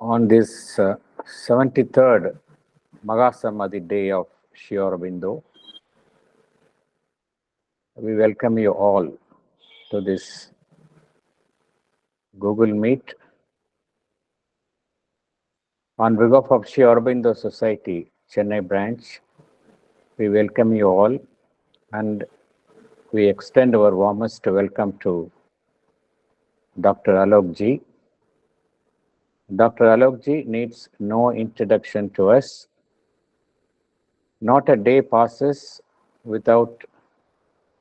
On this 73rd Mahasamadhi day of Sri Aurobindo, we welcome you all to this Google Meet. On behalf of Sri Aurobindo Society, Chennai branch, we welcome you all and we extend our warmest welcome to Dr. Alok ji. Dr. Alok ji needs no introduction to us. Not a day passes without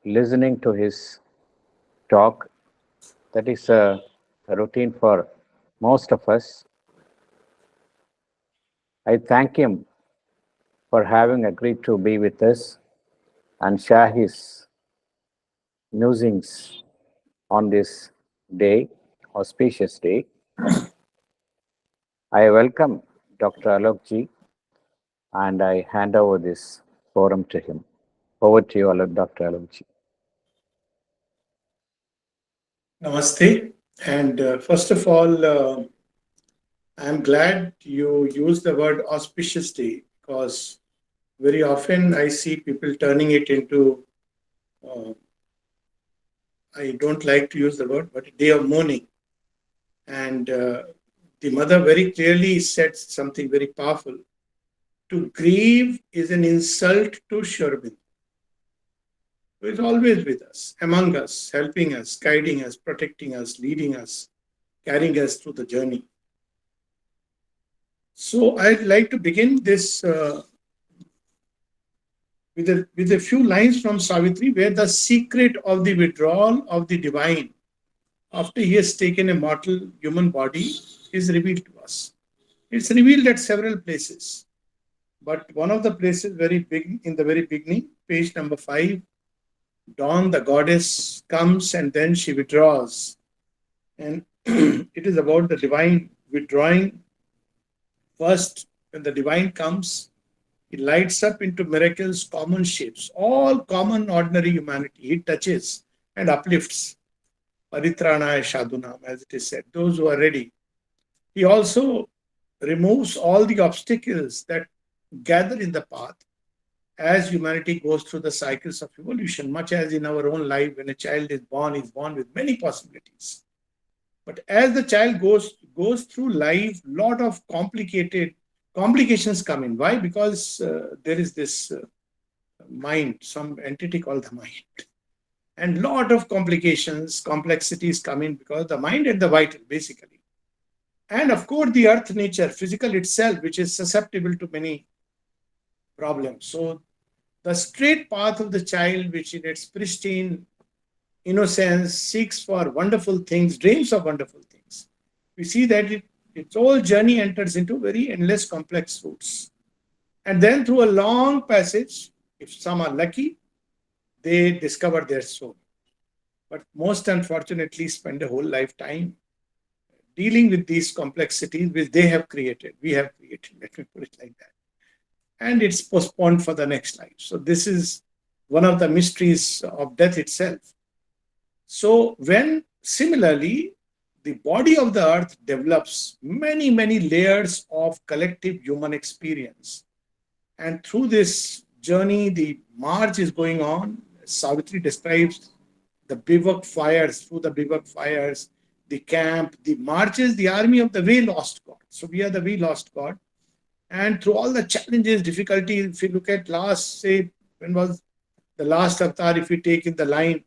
listening to his talk. That is a routine for most of us. I thank him for having agreed to be with us and share his musings on this day, auspicious day. I welcome Dr. Alok ji and I hand over this forum to him. Over to you, Dr. Alok ji. Namaste. And first of all, I'm glad you used the word auspicious day because very often I see people turning it into, I don't like to use the word, but a day of mourning. And the mother very clearly said something very powerful. To grieve is an insult to Sri Aurobindo, who is always with us, among us, helping us, guiding us, protecting us, leading us, carrying us through the journey. So I'd like to begin this with a few lines from Savitri, where the secret of the withdrawal of the divine after he has taken a mortal human body is revealed to us. It's revealed at several places, but one of the places very big in the very beginning, page number 5, Dawn, the goddess, comes and then she withdraws. And it is about the divine withdrawing. First, when the divine comes, it lights up into miracles, common shapes, all common, ordinary humanity. It touches and uplifts. Paritranaya Shadunam, as it is said, those who are ready. He also removes all the obstacles that gather in the path as humanity goes through the cycles of evolution, much as in our own life, when a child is born with many possibilities. But as the child goes through life, lot of complications come in. Why? Because there is this mind, some entity called the mind, and lot of complexities come in because the mind and the vital, basically. And of course, the earth nature, physical itself, which is susceptible to many problems. So the straight path of the child, which in its pristine innocence seeks for wonderful things, dreams of wonderful things, we see that its whole journey enters into very endless complex routes. And then through a long passage, if some are lucky, they discover their soul. But most unfortunately spend a whole lifetime dealing with these complexities which they have created. We have created, let me put it like that. And it's postponed for the next life. So this is one of the mysteries of death itself. So when similarly the body of the earth develops many layers of collective human experience, and through this journey the march is going on. Savitri describes the bivouac fires, through the bivouac fires, the camp, the marches, the army of the way lost God. So we are the way lost God. And through all the challenges, difficulties, if you look at last, say, when was the last avatar, if you take in the line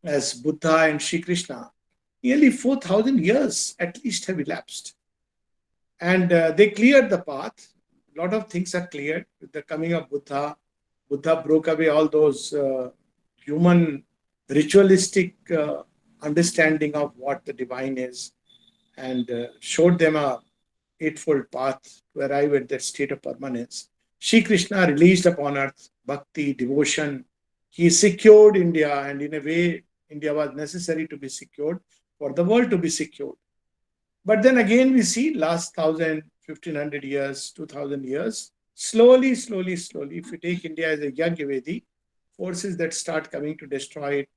as Buddha and Sri Krishna, nearly 4,000 years at least have elapsed. And they cleared the path. A lot of things are cleared with the coming of Buddha. Buddha broke away all those human ritualistic understanding of what the divine is, and showed them a eightfold path to arrive at that state of permanence. Sri Krishna released upon earth bhakti, devotion. He secured India, and in a way, India was necessary to be secured for the world to be secured. But then again, we see last 1,500 years, 2,000 years, slowly, if you take India as a Yajnavedi, forces that start coming to destroy it.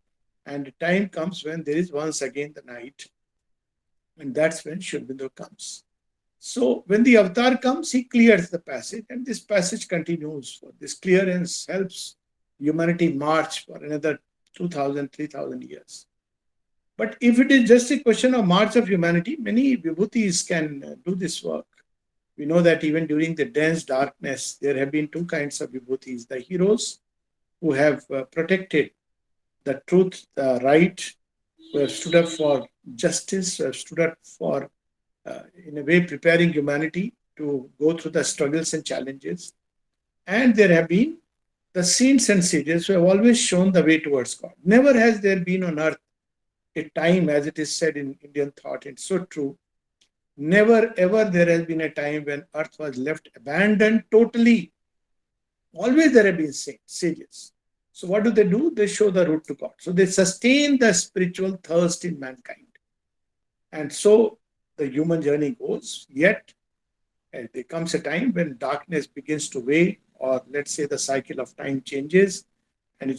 And the time comes when there is once again the night. And that's when Aurobindo comes. So when the avatar comes, he clears the passage, and this passage continues. This clearance helps humanity march for another 2,000, 3,000 years. But if it is just a question of march of humanity, many vibhutis can do this work. We know that even during the dense darkness, there have been two kinds of vibhutis: the heroes who have protected the truth, the right, who have stood up for justice, who have stood up for, in a way, preparing humanity to go through the struggles and challenges. And there have been the saints and sages who have always shown the way towards God. Never has there been on earth a time, as it is said in Indian thought, it's so true. Never ever there has been a time when earth was left abandoned totally. Always there have been saints, sages. So what do? They show the route to God. So they sustain the spiritual thirst in mankind. And so the human journey goes. Yet there comes a time when darkness begins to weigh, or let's say the cycle of time changes, and a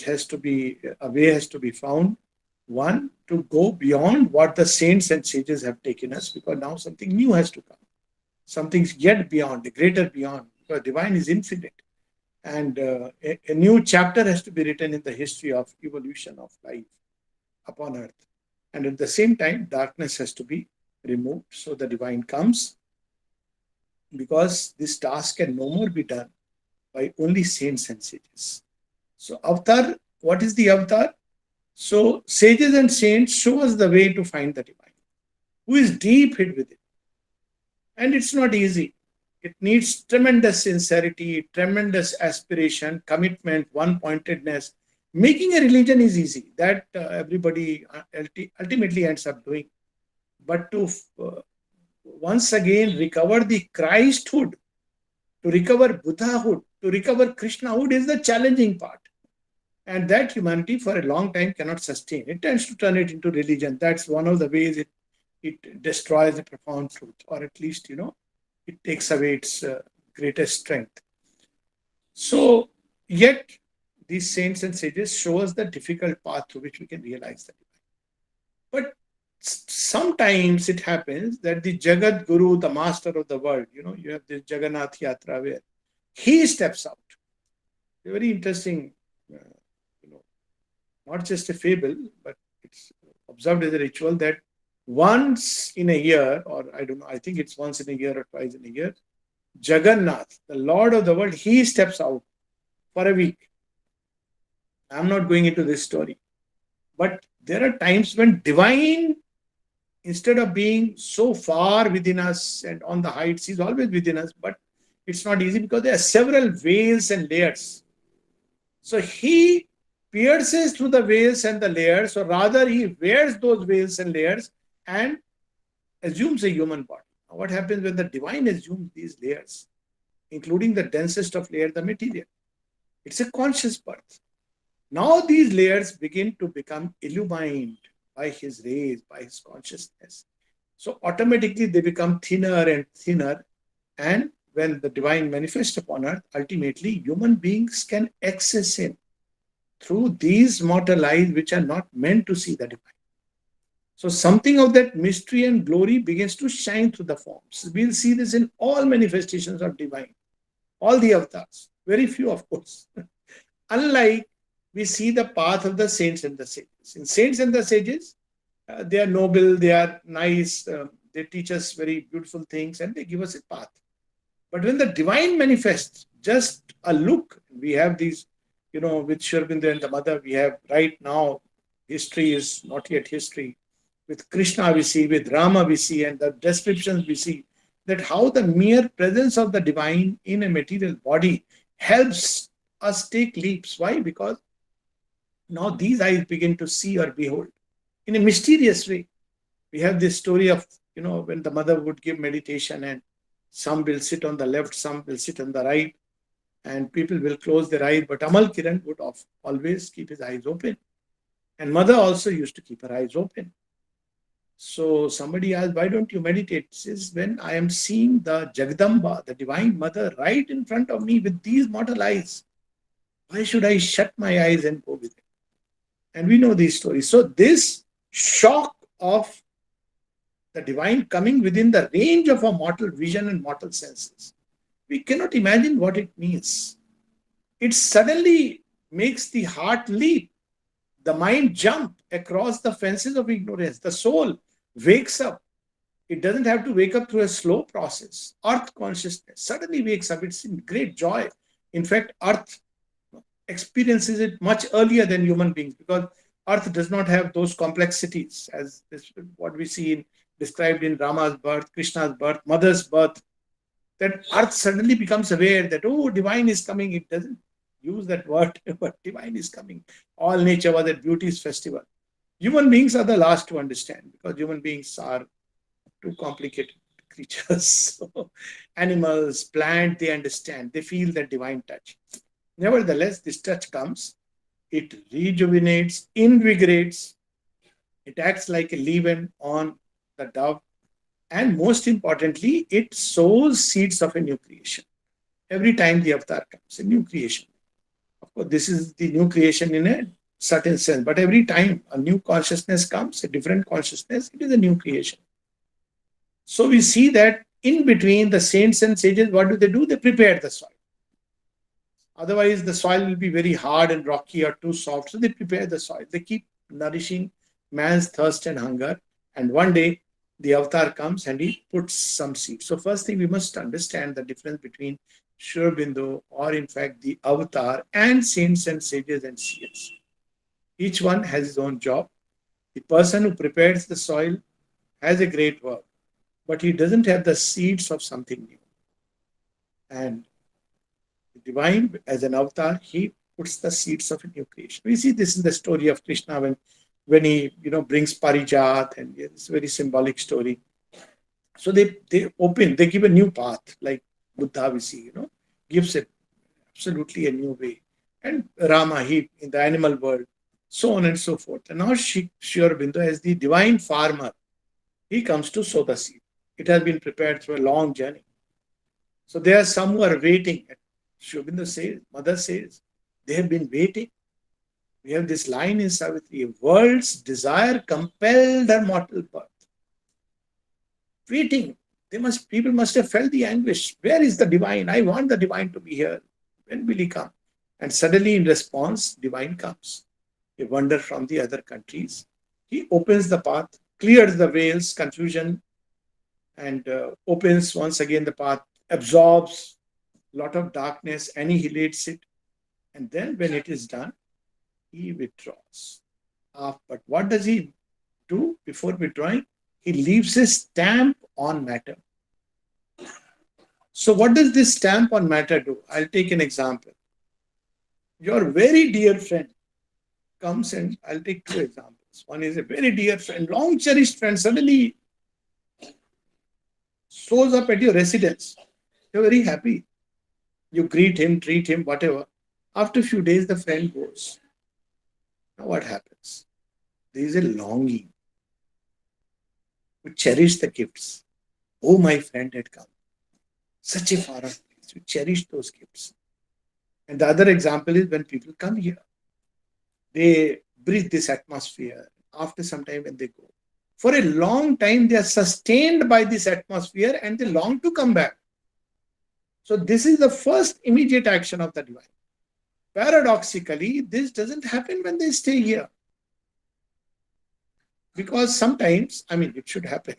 way has to be found. One, to go beyond what the saints and sages have taken us, because now something new has to come. Something's yet beyond, a greater beyond, because divine is infinite. And a new chapter has to be written in the history of evolution of life upon earth. And at the same time, darkness has to be removed. So the divine comes, because this task can no more be done by only saints and sages. So avatar, what is the avatar? So sages and saints show us the way to find the divine, who is deep hid within. And it's not easy. It needs tremendous sincerity, tremendous aspiration, commitment, one-pointedness. Making a religion is easy. That everybody ultimately ends up doing. But to once again recover the Christhood, to recover Buddhahood, to recover Krishnahood is the challenging part. And that humanity for a long time cannot sustain. It tends to turn it into religion. That's one of the ways it destroys the profound truth, or at least, it takes away its greatest strength. So, yet, these saints and sages show us the difficult path through which we can realize the divine. But sometimes it happens that the Jagat Guru, the master of the world, you have this Jagannath Yatra where he steps out. A very interesting, uh, you know, not just a fable, but it's observed as a ritual that once in a year, or I don't know, I think it's once in a year or twice in a year, Jagannath, the Lord of the world, he steps out for a week. I'm not going into this story, but there are times when divine, instead of being so far within us and on the heights, he's always within us, but it's not easy because there are several veils and layers. So he pierces through the veils and the layers, or rather, he wears those veils and layers and assumes a human body. Now, what happens when the divine assumes these layers, including the densest of layers, the material? It's a conscious birth. Now these layers begin to become illumined by his rays, by his consciousness. So automatically they become thinner and thinner. And when the divine manifests upon earth, ultimately human beings can access him through these mortal eyes which are not meant to see the divine. So something of that mystery and glory begins to shine through the forms. We'll see this in all manifestations of divine, all the avatars, very few, of course. Unlike we see the path of the saints and the sages. In saints and the sages, they are noble, they are nice, they teach us very beautiful things, and they give us a path. But when the divine manifests, just a look, we have these, with Sri Aurobindo and the mother, we have right now, history is not yet history. With Krishna we see, with Rama we see, and the descriptions we see, that how the mere presence of the divine in a material body helps us take leaps. Why? Because now these eyes begin to see or behold in a mysterious way. We have this story of, when the mother would give meditation and some will sit on the left, some will sit on the right, and people will close their eyes. But Amal Kiran would always keep his eyes open. And mother also used to keep her eyes open. So somebody asked, why don't you meditate? She says, when I am seeing the Jagdamba, the divine mother, right in front of me with these mortal eyes, why should I shut my eyes and go with it? And we know these stories. So this shock of the divine coming within the range of our mortal vision and mortal senses, we cannot imagine what it means. It suddenly makes the heart leap, the mind jump across the fences of ignorance. The soul wakes up. It doesn't have to wake up through a slow process. Earth consciousness suddenly wakes up. It's in great joy. In fact, Earth experiences it much earlier than human beings, because Earth does not have those complexities as what we see described in Rama's birth, Krishna's birth, mother's birth. That Earth suddenly becomes aware that, oh, divine is coming. It doesn't use that word, but divine is coming. All nature was at beauty's festival. Human beings are the last to understand, because human beings are too complicated creatures. So, animals, plants, they understand. They feel that divine touch. Nevertheless, this touch comes. It rejuvenates, invigorates. It acts like a leaven on the dove. And most importantly, it sows seeds of a new creation. Every time the avatar comes, a new creation. Of course, this is the new creation in a certain sense. But every time a new consciousness comes, a different consciousness, it is a new creation. So we see that in between the saints and sages, what do? They prepare the soil. Otherwise, the soil will be very hard and rocky or too soft. So they prepare the soil. They keep nourishing man's thirst and hunger. And one day, the avatar comes and he puts some seeds. So first thing, we must understand the difference between Sri Aurobindo, or in fact the avatar, and saints and sages and seers. Each one has his own job. The person who prepares the soil has a great work, but he doesn't have the seeds of something new. And the divine, as an avatar, he puts the seeds of a new creation. We see this in the story of Krishna when he brings Parijat, and it's a very symbolic story. So they give a new path, like Buddha we see, gives it absolutely a new way. And Rama, he in the animal world, so on and so forth. And now Sri Aurobindo, as the divine farmer, he comes to sow the seed. It has been prepared through a long journey. So there are some who are waiting. Sri Aurobindo says, mother says, they have been waiting. We have this line in Savitri, world's desire compelled her mortal birth. Waiting. People must have felt the anguish. Where is the divine? I want the divine to be here. When will he come? And suddenly, in response, divine comes. A wonder from the other countries. He opens the path, clears the veils, confusion, and opens once again the path, absorbs a lot of darkness, annihilates it. And then, when it is done, he withdraws. But what does he do before withdrawing? He leaves a stamp on matter. So, what does this stamp on matter do? I'll take an example. Your very dear friend comes, and I'll take two examples. One is a very dear friend, long cherished friend, suddenly shows up at your residence. You're very happy. You greet him, treat him, whatever. After a few days, the friend goes. Now, what happens? There is a longing to cherish the gifts. Oh, my friend had come. Such a far off place. You cherish those gifts. And the other example is when people come here, they breathe this atmosphere. After some time, when they go, for a long time, they are sustained by this atmosphere and they long to come back. So, this is the first immediate action of the divine. Paradoxically, this doesn't happen when they stay here. Because sometimes, I mean, it should happen.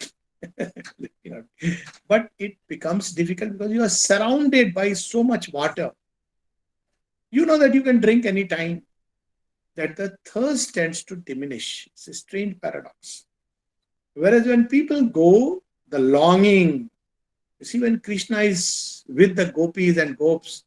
But it becomes difficult because you are surrounded by so much water. You know that you can drink anytime, that the thirst tends to diminish. It's a strange paradox. Whereas when people go, the longing, you see, when Krishna is with the gopis and gops,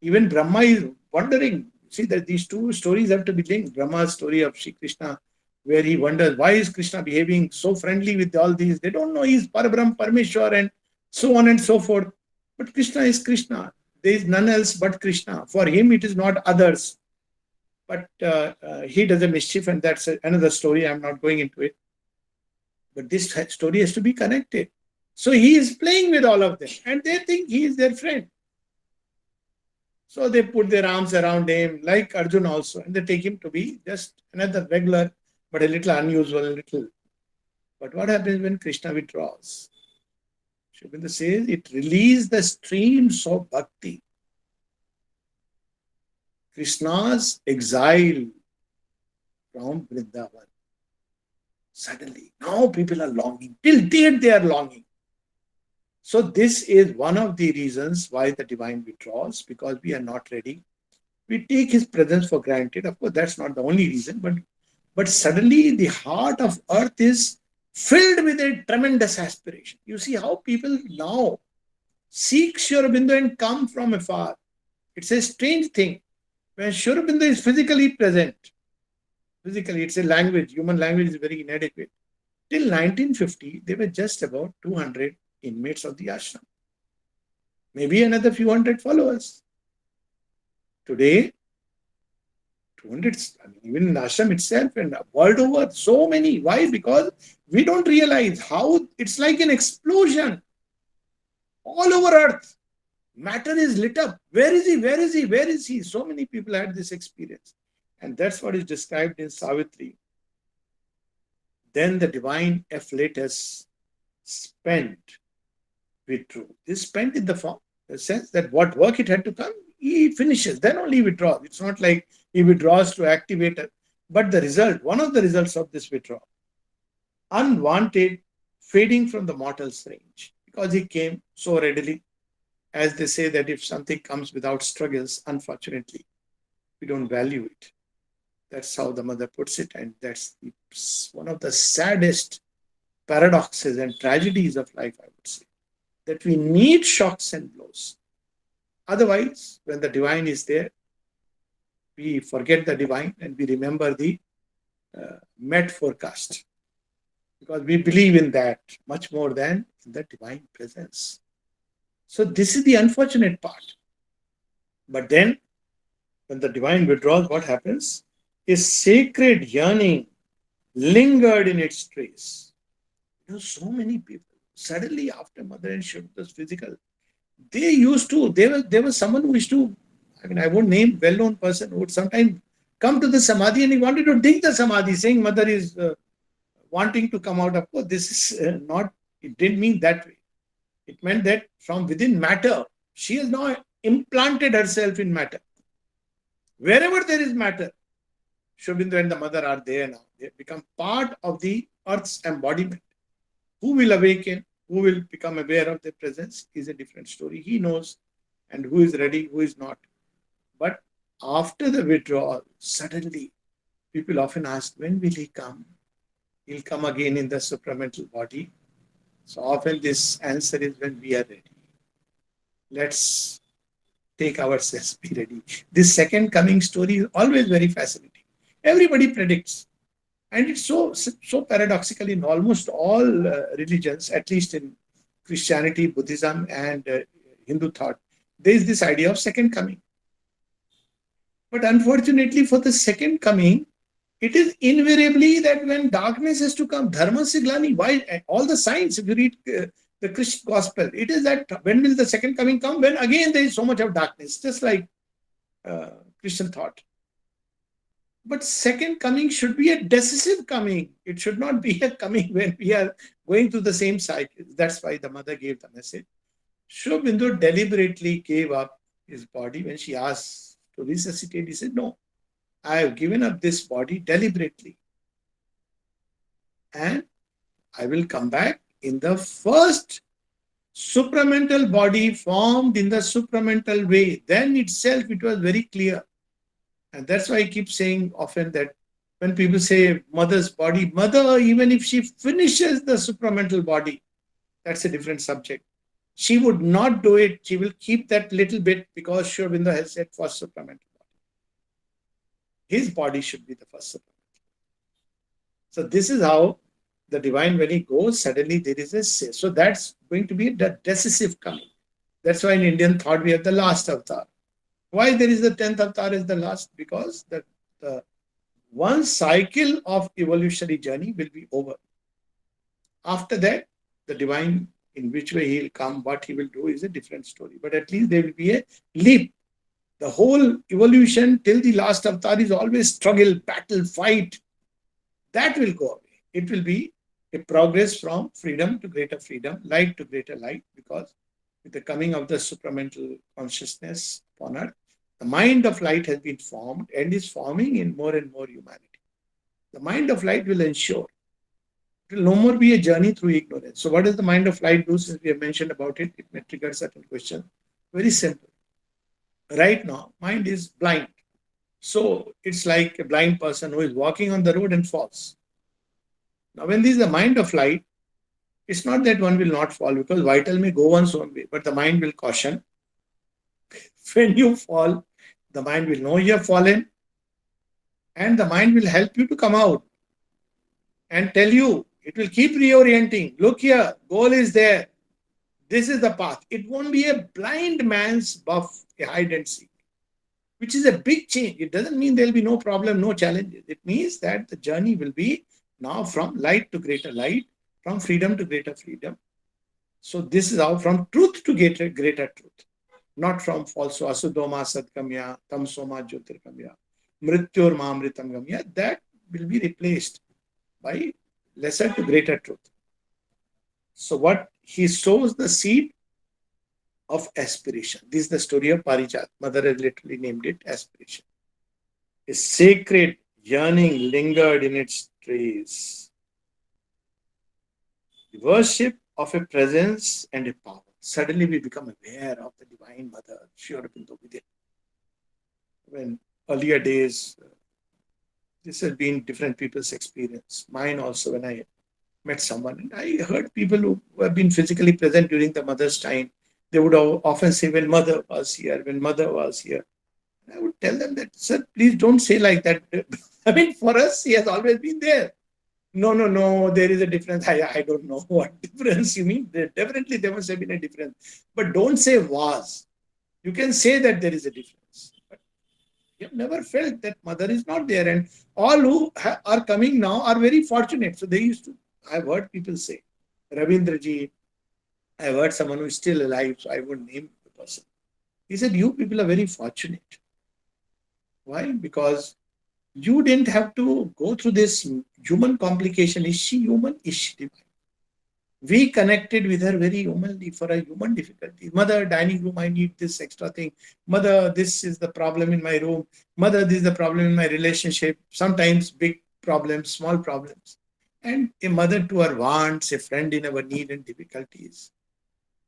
even Brahma is wondering. See that these two stories have to be linked. Brahma's story of Shri Krishna, where he wonders, why is Krishna behaving so friendly with all these? They don't know he's Parabrahm, Parmeshwar, and so on and so forth. But Krishna is Krishna. There is none else but Krishna. For him, it is not others. But he does a mischief, and that's another story. I'm not going into it. But this story has to be connected. So he is playing with all of them, and they think he is their friend. So they put their arms around him, like Arjuna also, and they take him to be just another regular, but a little unusual, a little. But what happens when Krishna withdraws? Aurobindo says it releases the streams of bhakti. Krishna's exile from Vrindavan. Suddenly, now people are longing. Till date, they are longing. So this is one of the reasons why the divine withdraws, because we are not ready. We take his presence for granted. Of course, that's not the only reason, but suddenly the heart of earth is filled with a tremendous aspiration. You see how people now seek Sri Aurobindo and come from afar. It's a strange thing. When Sri Aurobindo is physically present, physically, it's a language. Human language is very inadequate. Till 1950, there were just about 200 inmates of the ashram. Maybe another few hundred followers. Today, 200, I mean, even in ashram itself and world over, so many. Why? Because we don't realize how it's like an explosion all over earth. Matter is lit up. Where is he? Where is he? Where is he? So many people had this experience. And that's what is described in Savitri. Then the divine afflatus spent, withdrew. This spent in the sense that what work it had to come, he finishes. Then only he withdraws. It's not like he withdraws to activate it. But the result, one of the results of this withdrawal, unwanted fading from the mortal's range, because he came so readily. As they say that if something comes without struggles, unfortunately, we don't value it. That's how the mother puts it, and that's one of the saddest paradoxes and tragedies of life, I would say, that we need shocks and blows. Otherwise, when the divine is there, we forget the divine and we remember the met forecast, because we believe in that much more than in the divine presence. So this is the unfortunate part. But then, when the divine withdraws, what happens? A sacred yearning lingered in its trace. So many people, suddenly after Mother and Shiva was physical, they used to, there was someone who used to, I mean, I won't name well-known person, who would sometimes come to the Samadhi and he wanted to dig the Samadhi, saying Mother is wanting to come out. Of course, this is not, it didn't mean that way. It meant that from within matter, she has now implanted herself in matter. Wherever there is matter, Aurobindo and the mother are there now. They become part of the earth's embodiment. Who will awaken, who will become aware of their presence is a different story. He knows, and who is ready, who is not. But after the withdrawal, suddenly people often ask, when will he come? He'll come again in the supramental body. So often this answer is when we are ready. Let's take ourselves, be ready. This second coming story is always very fascinating. Everybody predicts. And it's so paradoxical in almost all religions, at least in Christianity, Buddhism, and Hindu thought. There is this idea of second coming. But unfortunately, for the second coming, it is invariably that when darkness has to come, dharma siglani, why all the signs, if you read the Christian gospel, it is that when will the second coming come? When again there is so much of darkness, just like Christian thought. But second coming should be a decisive coming. It should not be a coming when we are going through the same cycle. That's why the mother gave the message. Aurobindo deliberately gave up his body when she asked to resuscitate. He said, no, I have given up this body deliberately. And I will come back in the first supramental body formed in the supramental way. Then itself it was very clear. And that's why I keep saying often that when people say mother's body, mother, even if she finishes the supramental body, that's a different subject. She would not do it. She will keep that little bit because Aurobindo has said first supramental body. His body should be the first supramental. So this is how the divine, when he goes, suddenly there is a say. So that's going to be the decisive coming. That's why in Indian thought we have the last avatar. Why there is the 10th avatar is the last? Because the one cycle of evolutionary journey will be over. After that, the divine, in which way he will come, what he will do is a different story. But at least there will be a leap. The whole evolution till the last avatar is always struggle, battle, fight. That will go away. It will be a progress from freedom to greater freedom, light to greater light, because with the coming of the supramental consciousness upon earth, the mind of light has been formed and is forming in more and more humanity. The mind of light will ensure it will no more be a journey through ignorance. So what does the mind of light do? Since we have mentioned about it, it may trigger certain questions. Very simple. Right now, mind is blind. So it's like a blind person who is walking on the road and falls. Now, when this is the mind of light, it's not that one will not fall because vital may go one's own way, but the mind will caution. When you fall, the mind will know you have fallen and the mind will help you to come out and tell you, it will keep reorienting. Look here, goal is there. This is the path. It won't be a blind man's buff, a hide and seek, which is a big change. It doesn't mean there'll be no problem, no challenges. It means that the journey will be now from light to greater light, from freedom to greater freedom. So this is how from truth to greater truth, not from falso asudoma sadkamya, tamsoma jyotirkamya, mrityor mamritam gamya. That will be replaced by lesser to greater truth. So what he sows the seed of aspiration. This is the story of Parijat. Mother has literally named it aspiration. A sacred yearning lingered in its trees. The worship of a presence and a power. Suddenly we become aware of the Divine Mother, Sri Aurobindo within. When earlier days, this has been different people's experience. Mine also, when I met someone, and I heard people who have been physically present during the mother's time, they would often say, when mother was here, when mother was here. And I would tell them that, sir, please don't say like that. I mean, for us, he has always been there. No, there is a difference. I don't know what difference you mean. Definitely there must have been a difference. But don't say was. You can say that there is a difference. But you have never felt that mother is not there. And all who are coming now are very fortunate. So they used to, I've heard people say, Ravindraji, I've heard someone who is still alive, so I won't name the person. He said, you people are very fortunate. Why? Because you didn't have to go through this human complication. Is she human? Is she divine? We connected with her very humanly for a human difficulty. Mother, dining room, I need this extra thing. Mother, this is the problem in my room. Mother, this is the problem in my relationship. Sometimes big problems, small problems. And a mother to her wants, a friend in our need and difficulties.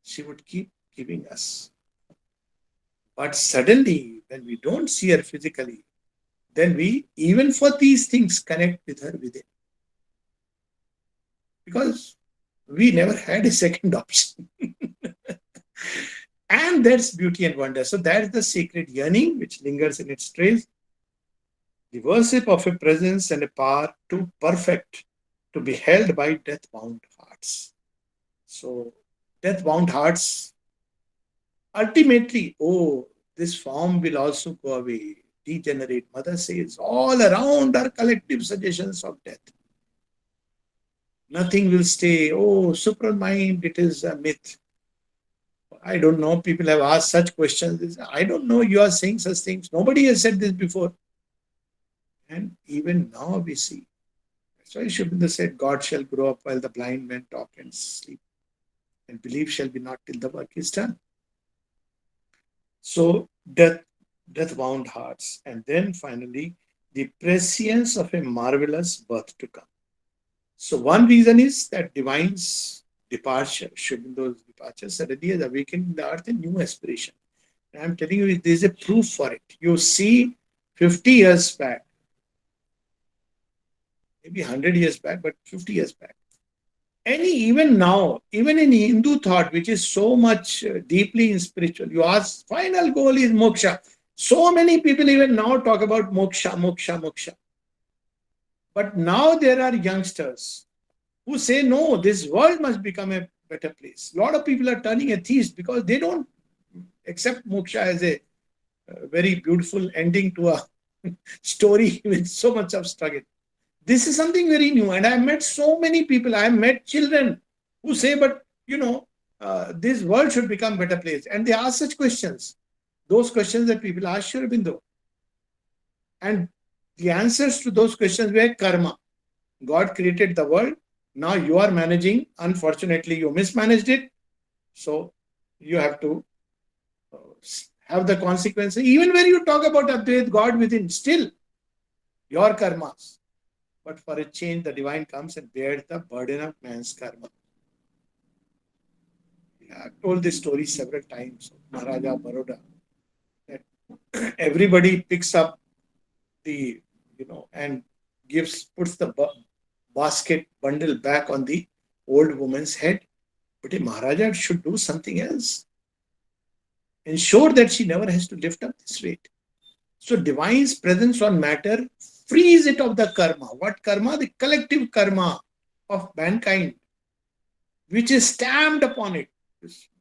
She would keep giving us. But suddenly, when we don't see her physically, then we, even for these things, connect with her within. Because we never had a second option. And that's beauty and wonder. So that's the sacred yearning which lingers in its trace, the worship of a presence and a power too perfect to be held by death-bound hearts. So death-bound hearts ultimately, oh, this form will also go away, degenerate. Mother says, all around are collective suggestions of death. Nothing will stay. Oh, supermind, it is a myth. I don't know. People have asked such questions. I don't know. You are saying such things. Nobody has said this before. And even now we see. That's why Shubinda said, God shall grow up while the blind men talk and sleep, and belief shall be not till the work is done. So death bound hearts. And then finally, the prescience of a marvelous birth to come. So one reason is that divine's departure, Shubindo's departure, suddenly has awakened in the earth a new aspiration. And I'm telling you, there is a proof for it. You see, 50 years back, maybe 100 years back, but 50 years back. Even now, even in Hindu thought, which is so much deeply in spiritual, you ask, final goal is moksha. So many people even now talk about moksha, moksha, moksha. But now there are youngsters who say, no, this world must become a better place. A lot of people are turning atheist because they don't accept moksha as a very beautiful ending to a story with so much of struggle. This is something very new. And I met so many people. I met children who say, but this world should become a better place. And they ask such questions. Those questions that people ask Aurobindo. And the answers to those questions were karma. God created the world. Now you are managing. Unfortunately, you mismanaged it. So you have to have the consequences. Even when you talk about Advait, God within, still your karmas. But for a change, the divine comes and bears the burden of man's karma. I've told this story several times. Maharaja Baroda. That everybody picks up the, and puts the basket bundle back on the old woman's head. But a Maharaja should do something else. Ensure that she never has to lift up this weight. So divine's presence on matter frees it of the karma. What karma? The collective karma of mankind, which is stamped upon it,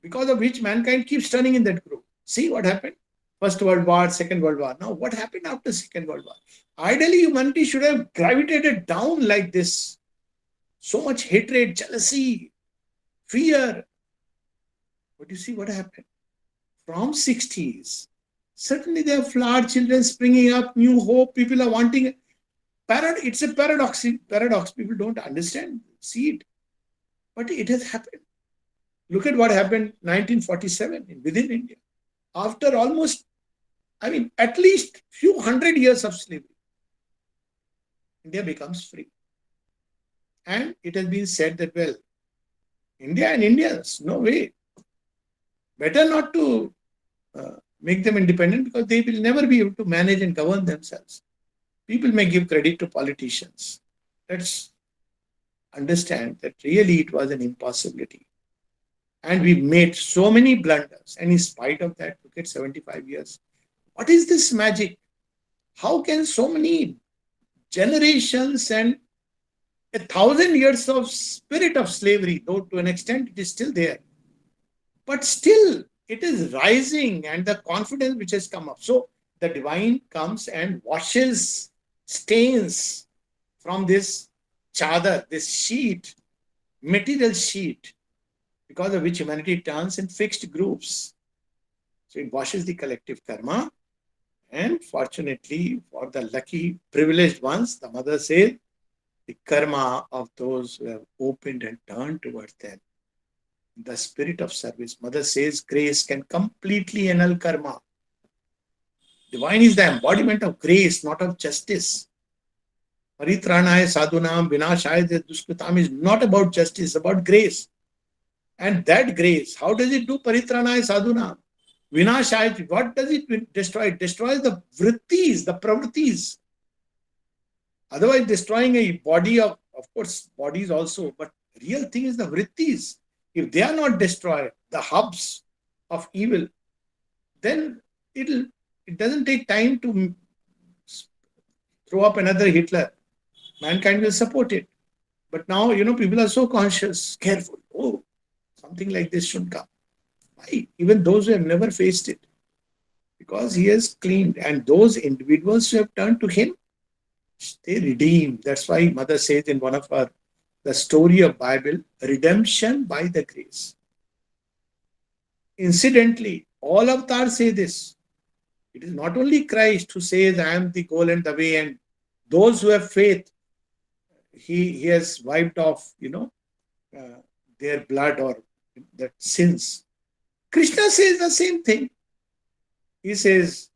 because of which mankind keeps turning in that group. See what happened? First World War, Second World War. Now, what happened after Second World War? Ideally, humanity should have gravitated down like this. So much hatred, jealousy, fear. But you see what happened? From 60s, certainly there are flowered children springing up, new hope, people are wanting. It's a paradox. People don't understand, see it. But it has happened. Look at what happened 1947 within India. After almost, at least few hundred years of slavery, India becomes free. And it has been said that, well, India and Indians, no way. Better not to make them independent because they will never be able to manage and govern themselves. People may give credit to politicians. Let's understand that really it was an impossibility. And we made so many blunders. And in spite of that, look at 75 years. What is this magic? How can so many generations and 1,000 years of spirit of slavery, though to an extent it is still there, but still it is rising, and the confidence which has come up. So the divine comes and washes stains from this chadar, this sheet, material sheet, because of which humanity turns in fixed groups. So it washes the collective karma. And fortunately, for the lucky, privileged ones, the mother says, the karma of those who have opened and turned towards them. The spirit of service. Mother says grace can completely annul karma. Divine is the embodiment of grace, not of justice. Paritranaya sadhunam vinashaya dushkritam is not about justice, it's about grace. And that grace, how does it do paritranaya sadhunam? Vinashaya, what does it destroy? It destroys the vrittis, the pravrittis. Otherwise, destroying a body of course, bodies also, but real thing is the vrittis. If they are not destroyed, the hubs of evil, then it doesn't take time to throw up another Hitler. Mankind will support it. But now, people are so conscious, careful. Oh, something like this should come. Why? Even those who have never faced it. Because he has cleaned. And those individuals who have turned to him, they redeem. That's why Mother says in one of her, the story of Bible, redemption by the grace. Incidentally, all avatars say this. It is not only Christ who says, I am the goal and the way, and those who have faith, he has wiped off, their blood or that sins. Krishna says the same thing. He says,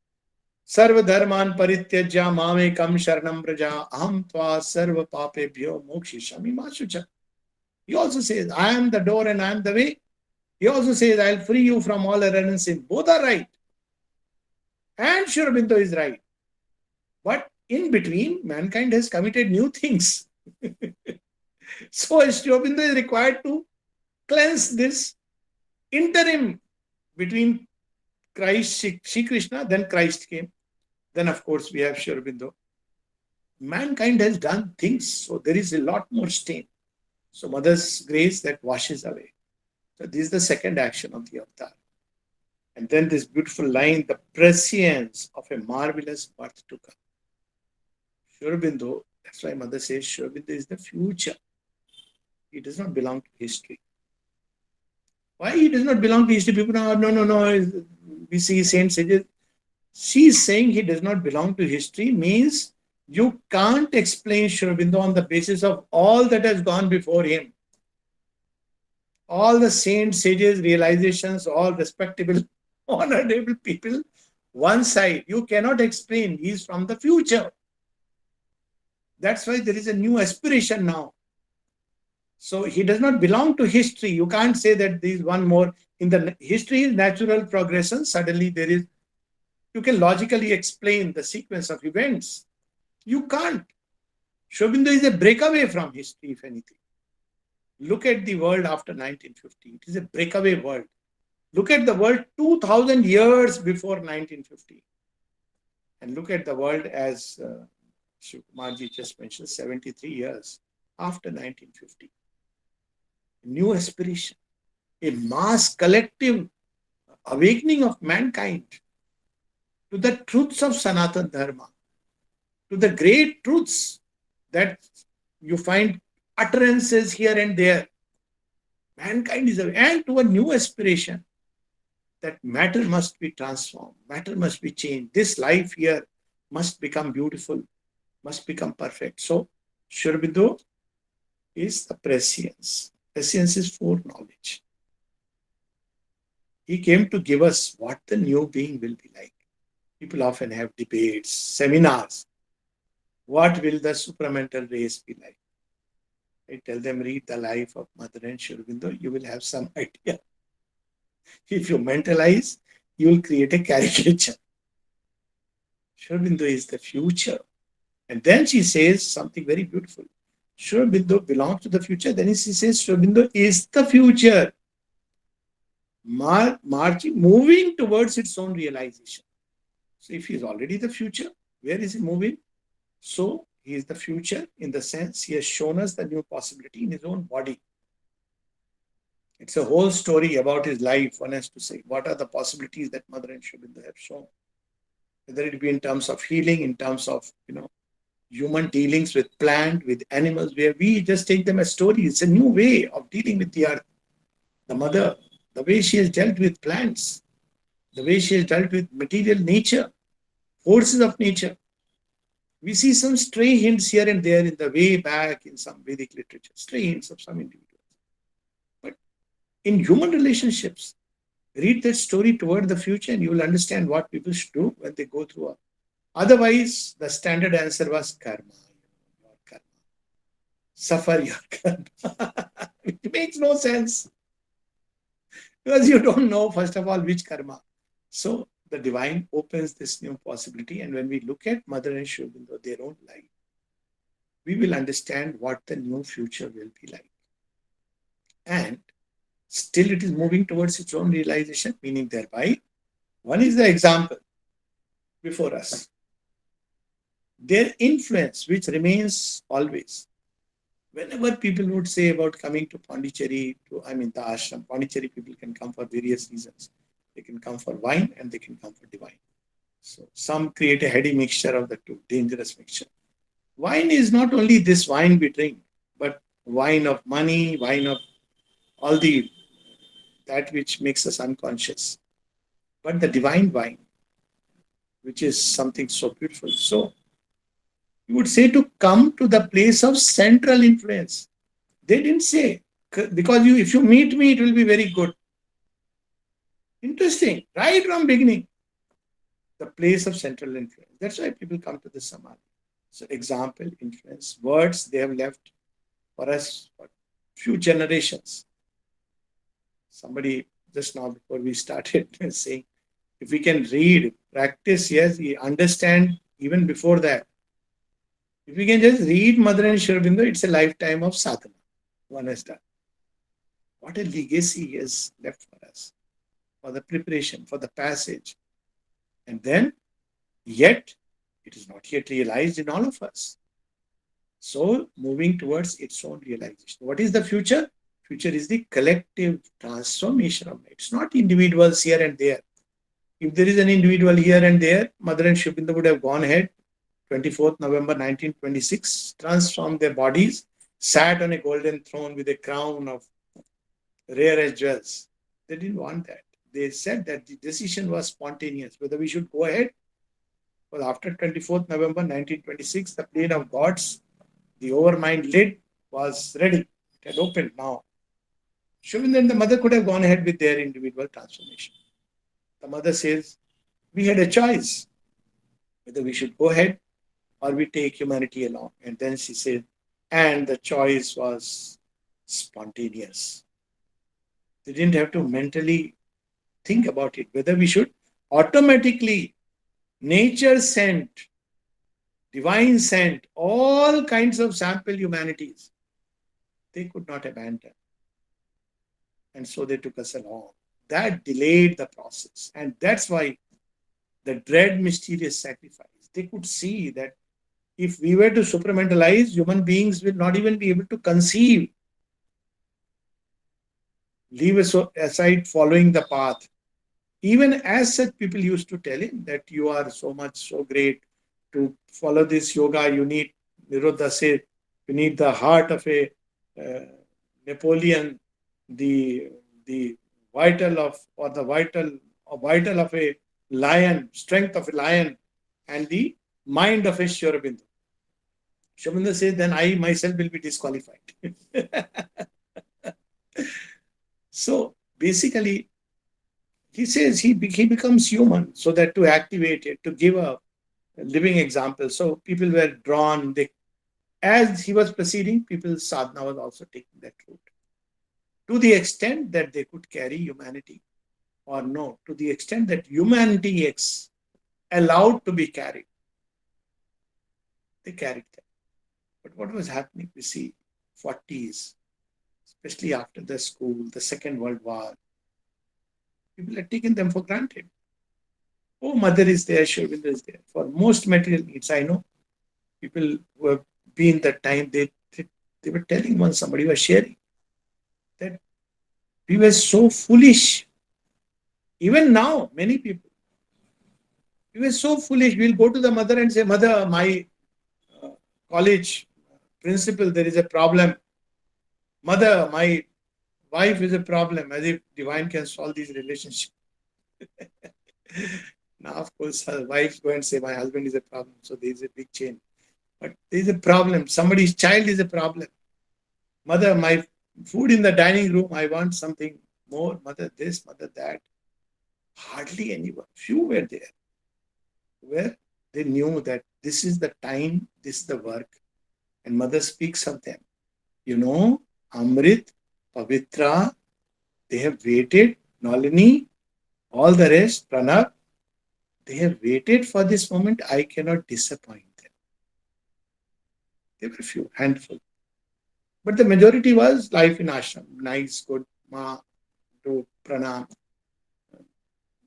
Sarva dharman parityajya mamekam sharanam braja aham tva sarva papebhyo mokshishami mashucha. He also says, I am the door and I am the way. He also says, I will free you from all error and sin. Both are right. And Aurobindo is right. But in between, mankind has committed new things. So Aurobindo is required to cleanse this interim between Christ, Shri Krishna, then Christ came. Then of course we have Aurobindo. Mankind has done things, so there is a lot more stain. So Mother's grace that washes away. So this is the second action of the avatar. And then this beautiful line, the prescience of a marvelous birth to come. Aurobindo, that's why Mother says Aurobindo is the future. He does not belong to history. Why he does not belong to history? People know, no. We see saints. She is saying he does not belong to history means you can't explain Aurobindo on the basis of all that has gone before him. All the saints, sages, realizations, all respectable, honorable people, one side. You cannot explain. He is from the future. That's why there is a new aspiration now. So he does not belong to history. You can't say that there is one more. In the history is natural progression. Suddenly there is, you can logically explain the sequence of events. You can't. Aurobindo is a breakaway from history, if anything. Look at the world after 1950. It is a breakaway world. Look at the world 2000 years before 1950. And look at the world as Shukumarji just mentioned, 73 years after 1950. New aspiration, a mass collective awakening of mankind to the truths of Sanatana Dharma, to the great truths that you find utterances here and there. Mankind is awake, and to a new aspiration that matter must be transformed, matter must be changed. This life here must become beautiful, must become perfect. So, Aurobindo is the prescience. Prescience is foreknowledge. He came to give us what the new being will be like. People often have debates, seminars. What will the supramental race be like? I tell them, read the life of Mother and Aurobindo. You will have some idea. If you mentalize, you will create a caricature. Aurobindo is the future. And then she says something very beautiful. Aurobindo belongs to the future. Then she says Aurobindo is the future. Marching, moving towards its own realization. So if he is already the future, where is he moving? So he is the future in the sense he has shown us the new possibility in his own body. It's a whole story about his life. One has to say, what are the possibilities that Mother and Aurobindo have shown? Whether it be in terms of healing, in terms of, human dealings with plant, with animals, where we just take them as stories. It's a new way of dealing with the earth. The Mother, the way she has dealt with plants, the way she has dealt with material nature, forces of nature. We see some stray hints here and there in the way back in some Vedic literature, stray hints of some individuals. But in human relationships, read that story toward the future and you will understand what people should do when they go through. Otherwise, the standard answer was karma. Your karma. Suffer your karma. It makes no sense because you don't know, first of all, which karma. So the divine opens this new possibility. And when we look at Mother and Aurobindo, their own life, we will understand what the new future will be like. And still it is moving towards its own realization, meaning thereby, one is the example before us. Their influence, which remains always. Whenever people would say about coming to Pondicherry, the ashram, Pondicherry people can come for various reasons. They can come for wine and they can come for divine. So some create a heady mixture of the two, dangerous mixture. Wine is not only this wine we drink, but wine of money, wine of all the that which makes us unconscious. But the divine wine, which is something so beautiful. So you would say to come to the place of central influence. They didn't say, because if you meet me, it will be very good. Interesting, right from beginning, the place of central influence. That's why people come to the Samadhi. So example, influence, words they have left for us for few generations. Somebody just now before we started saying, if we can read, practice, yes, we understand even before that. If we can just read Mother and Aurobindo, it's a lifetime of sadhana. One has done. What a legacy he has left for us, for the preparation, for the passage. And then, yet, it is not yet realized in all of us. So, moving towards its own realization. What is the future? Future is the collective transformation of life. It's not individuals here and there. If there is an individual here and there, Mother and Aurobindo would have gone ahead 24th November 1926, transformed their bodies, sat on a golden throne with a crown of rarest jewels. They didn't want that. They said that the decision was spontaneous, whether we should go ahead. Well, after 24th November 1926, the plane of gods, the overmind lid was ready. It had opened now. Aurobindo and the mother could have gone ahead with their individual transformation. The mother says, we had a choice whether we should go ahead or we take humanity along. And then she said, and the choice was spontaneous. They didn't have to mentally think about it, whether we should. Automatically, nature sent, divine sent, all kinds of sample humanities. They could not abandon. And so they took us along. That delayed the process. And that's why the dread mysterious sacrifice. They could see that if we were to supramentalize, human beings will not even be able to conceive. Leave aside following the path. Even as such, people used to tell him that you are so much, so great. To follow this yoga, you need, Nirodha said, you need the heart of a Napoleon, the vital of, or the vital of a lion, strength of a lion, and the mind of a Aurobindo. Aurobindo says, then I myself will be disqualified. So basically, he says he becomes human so that to activate it, to give a living example. So people were drawn. As he was proceeding, people's sadhana was also taking that route. To the extent that they could carry humanity, or no, to the extent that humanity is allowed to be carried, they carried them. But what was happening? We see 40s, especially after the school, the Second World War, people had taken them for granted. Oh, mother is there, Aurobindo is there. For most material needs, I know people who have been that time, they were telling once, somebody was sharing that we were so foolish. Even now, many people, we were so foolish. We'll go to the mother and say, Mother, my college principal, there is a problem. Mother, my wife is a problem, as if divine can solve these relationships. Now, of course, her wives go and say, my husband is a problem. So there is a big change. But there is a problem. Somebody's child is a problem. Mother, my food in the dining room, I want something more. Mother, this, mother, that. Hardly anyone. Few were there where they knew that this is the time, this is the work. And mother speaks of them. You know, Amrit, Pavitra, they have waited, Nalini, all the rest, Pranab, they have waited for this moment. I cannot disappoint them. There were a few, handful. But the majority was life in ashram. Nice, good, ma, do, pranam,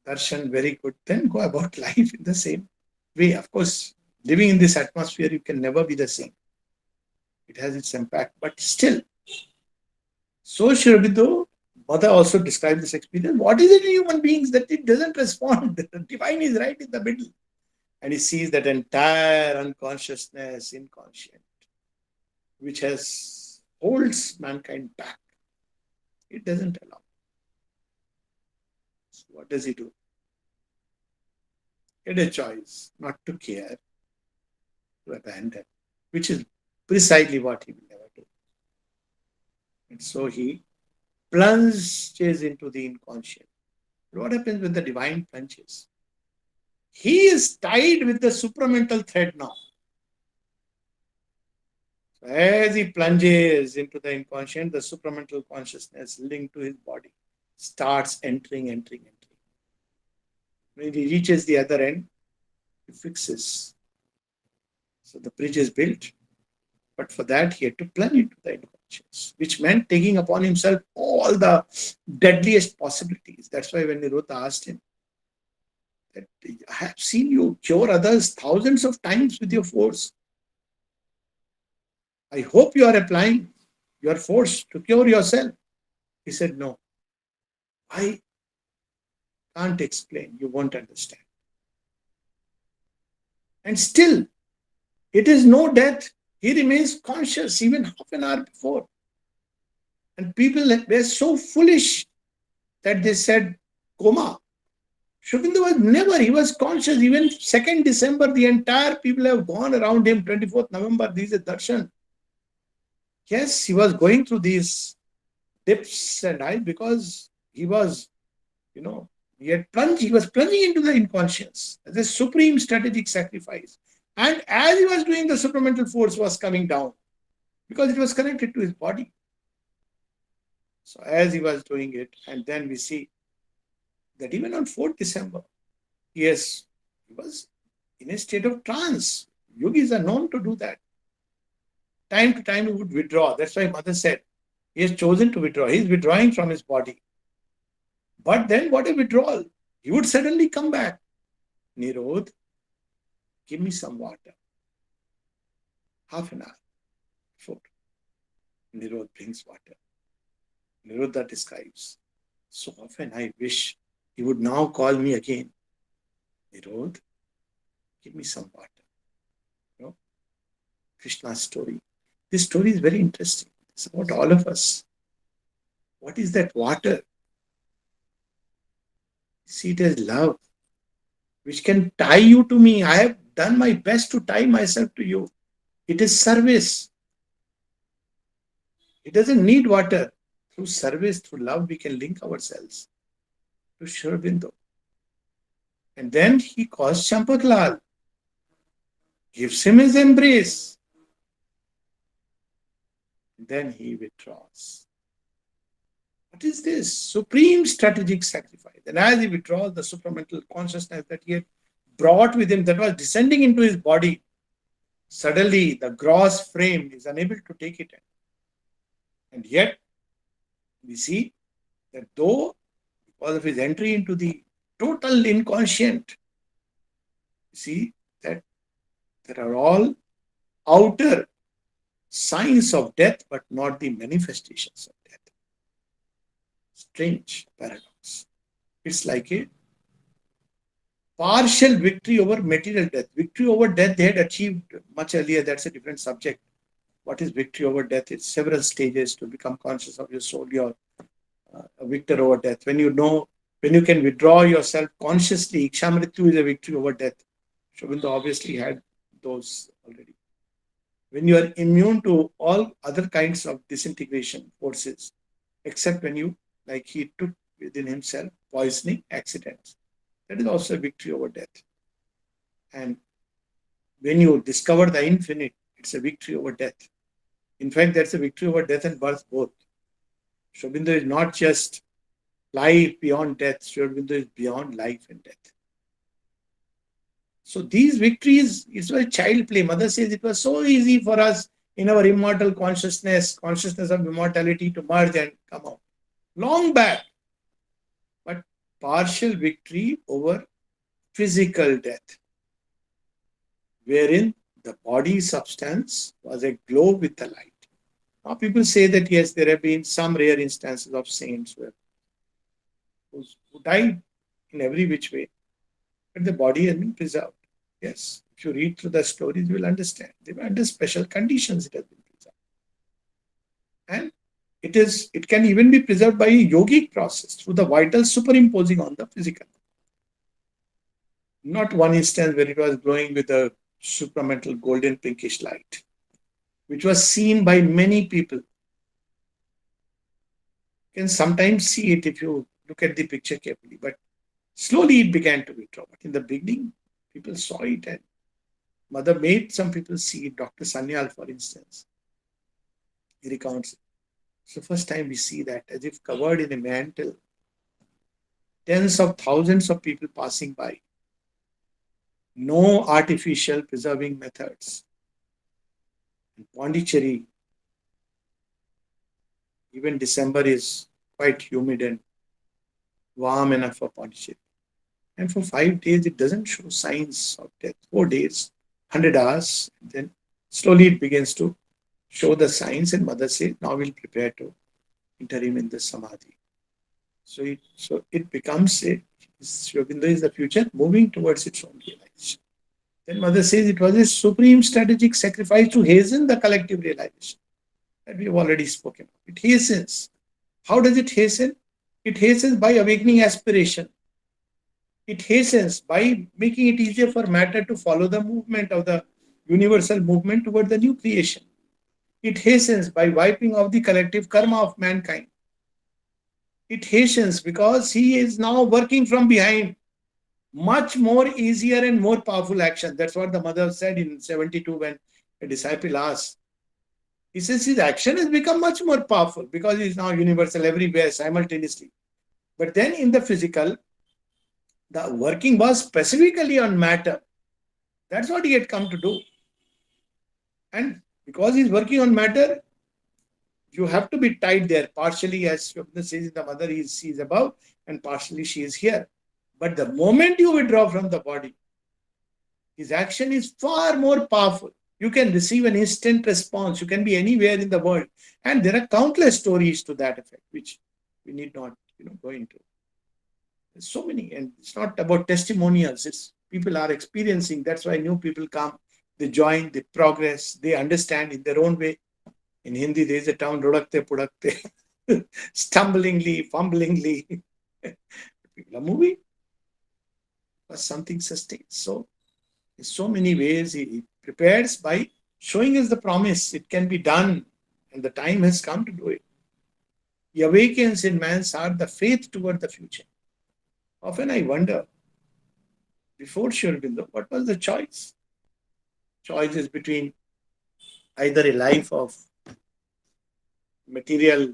darshan, very good. Then go about life in the same way. Of course, living in this atmosphere, you can never be the same. It has its impact. But still, so Aurobindo, mother also described this experience. What is it in human beings that it doesn't respond? The divine is right in the middle. And he sees that entire unconsciousness, inconscient, which has holds mankind back. It doesn't allow. So what does he do? He had a choice not to care, to abandon, which is precisely what he will never do. And so he plunges into the inconscient. What happens when the divine plunges? He is tied with the supramental thread now. So as he plunges into the inconscient, the supramental consciousness linked to his body starts entering. When he reaches the other end, he fixes. So the bridge is built. But for that, he had to plunge into the inconscious, which meant taking upon himself all the deadliest possibilities. That's why when Nirodha asked him, that I have seen you cure others thousands of times with your force. I hope you are applying your force to cure yourself. He said, no, I can't explain. You won't understand. And still, it is no death. He remains conscious even half an hour before. And people were so foolish that they said, coma. Aurobindo was never, he was conscious. Even 2nd December, the entire people have gone around him. 24th November, this is Darshan. Yes, he was going through these dips and highs because he was, he was plunging into the inconscious as a supreme strategic sacrifice. And as he was doing, the supramental force was coming down because it was connected to his body. So as he was doing it, and then we see that even on 4th December, he was in a state of trance. Yogis are known to do that. Time to time he would withdraw. That's why mother said, he has chosen to withdraw. He is withdrawing from his body. But then what a withdrawal. He would suddenly come back. Nirod, give me some water. Half an hour. Food. Nirod brings water. Nirodha describes, so often I wish he would now call me again. Nirod, give me some water. Krishna's story. This story is very interesting. It's about all of us. What is that water? See it as love, which can tie you to me. I have done my best to tie myself to you. It is service. It doesn't need water. Through service, through love, we can link ourselves to Aurobindo. And then he calls Champaklal, gives him his embrace. And then he withdraws. What is this? Supreme strategic sacrifice. And as he withdraws, the supramental consciousness that he had brought with him, that was descending into his body, suddenly the gross frame is unable to take it in. And yet, we see that though, because of his entry into the total inconscient, we see that there are all outer signs of death, but not the manifestations of death. Strange paradox. It's like a partial victory over material death. Victory over death they had achieved much earlier. That's a different subject. What is victory over death? It's several stages to become conscious of your soul. You're a victor over death. When you can withdraw yourself consciously, Ikshamrityu is a victory over death. Aurobindo obviously had those already. when you are immune to all other kinds of disintegration forces, except when you, like he took within himself, poisoning accidents. That is also a victory over death. And when you discover the infinite, it's a victory over death. In fact, that's a victory over death and birth both. Aurobindo is not just life beyond death, Aurobindo is beyond life and death. So these victories, it's like child play. Mother says it was so easy for us in our immortal consciousness of immortality to merge and come out. Long back, but partial victory over physical death, wherein the body substance was a glow with the light. Now people say that yes, there have been some rare instances of saints who died in every which way, but the body has been preserved. Yes, if you read through the stories, you will understand. They were under special conditions it has been preserved. And it can even be preserved by a yogic process through the vital superimposing on the physical. Not one instance where it was glowing with a supramental golden pinkish light, which was seen by many people. You can sometimes see it if you look at the picture carefully, but slowly it began to withdraw. But in the beginning, people saw it, and Mother made some people see it. Dr. Sanyal, for instance, he recounts it. It's the first time we see that, as if covered in a mantle, tens of thousands of people passing by. No artificial preserving methods. In Pondicherry, even December is quite humid and warm enough for Pondicherry. And for 5 days, it doesn't show signs of death. 4 days, 100 hours, and then slowly it begins to show the signs. And Mother says, now we'll prepare to enter him in the Samadhi. So it becomes Aurobindo is the future moving towards its own realization. Then Mother says it was a supreme strategic sacrifice to hasten the collective realization that we have already spoken of. It hastens. How does it hasten? It hastens by awakening aspiration. It hastens by making it easier for matter to follow the movement of the universal movement toward the new creation. It hastens by wiping off the collective karma of mankind. It hastens because he is now working from behind. Much more easier and more powerful action. That's what the Mother said in 72 when a disciple asked. He says his action has become much more powerful because he is now universal everywhere simultaneously. But then in the physical, the working was specifically on matter. That's what he had come to do. And because he's working on matter, you have to be tied there. Partially, as Shobna says, the Mother is above, and partially she is here. But the moment you withdraw from the body, his action is far more powerful. You can receive an instant response. You can be anywhere in the world. And there are countless stories to that effect, which we need not go into. There's so many, and it's not about testimonials. It's people are experiencing. That's why new people come. They join, they progress, they understand in their own way. In Hindi, there is a term, rodakte pudakte, stumblingly, fumblingly. People are moving. But something sustains. So, in so many ways, he prepares by showing us the promise. It can be done, and the time has come to do it. He awakens in man's heart the faith toward the future. Often I wonder, before Aurobindo, what was the choice? Choice is between either a life of material,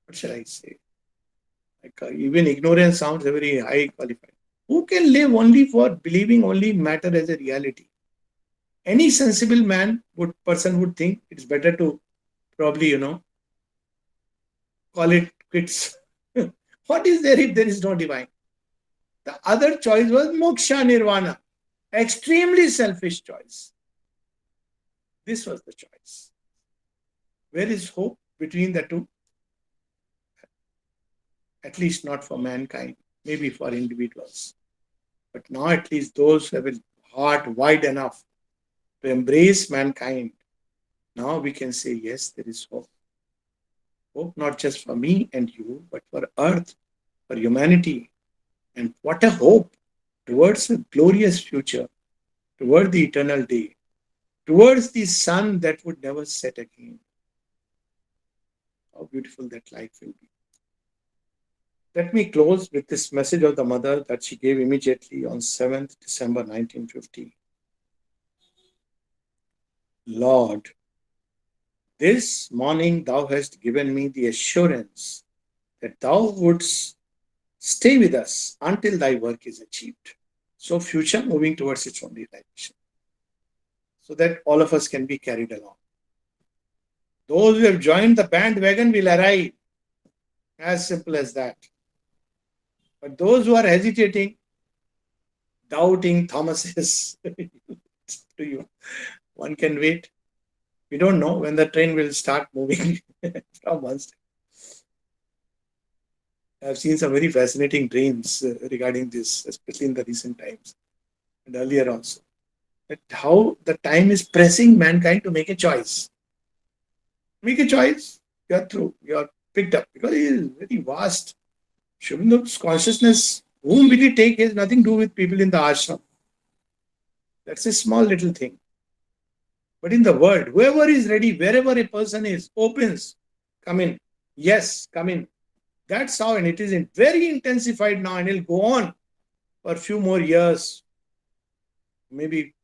what shall I say? Even ignorance sounds very high qualified. Who can live only for believing only in matter as a reality? Any sensible person would think it's better to probably, call it quits. What is there if there is no divine? The other choice was moksha nirvana. Extremely selfish choice. This was the choice. Where is hope between the two? At least not for mankind, maybe for individuals. But now at least those who have a heart wide enough to embrace mankind, now we can say, yes, there is hope. Hope not just for me and you, but for earth, for humanity. And what a hope towards a glorious future toward the eternal day, towards the sun that would never set again. How beautiful that life will be. Let me close with this message of the mother that she gave immediately on 7th December 1950. Lord, this morning thou hast given me the assurance that thou wouldst stay with us until thy work is achieved. So, future moving towards its own realization, so that all of us can be carried along. Those who have joined the bandwagon will arrive, as simple as that. But those who are hesitating, doubting Thomases, to you, one can wait. We don't know when the train will start moving from one side. I've seen some very fascinating dreams regarding this, especially in the recent times and earlier also. That how the time is pressing mankind to make a choice. Make a choice, you are through, you are picked up, because it is very vast. Shubindu's consciousness, whom will he take, has nothing to do with people in the ashram. That's a small little thing. But in the world, whoever is ready, wherever a person is, opens, come in. Yes, come in. That's how, and it is very intensified now, and it'll go on for a few more years, maybe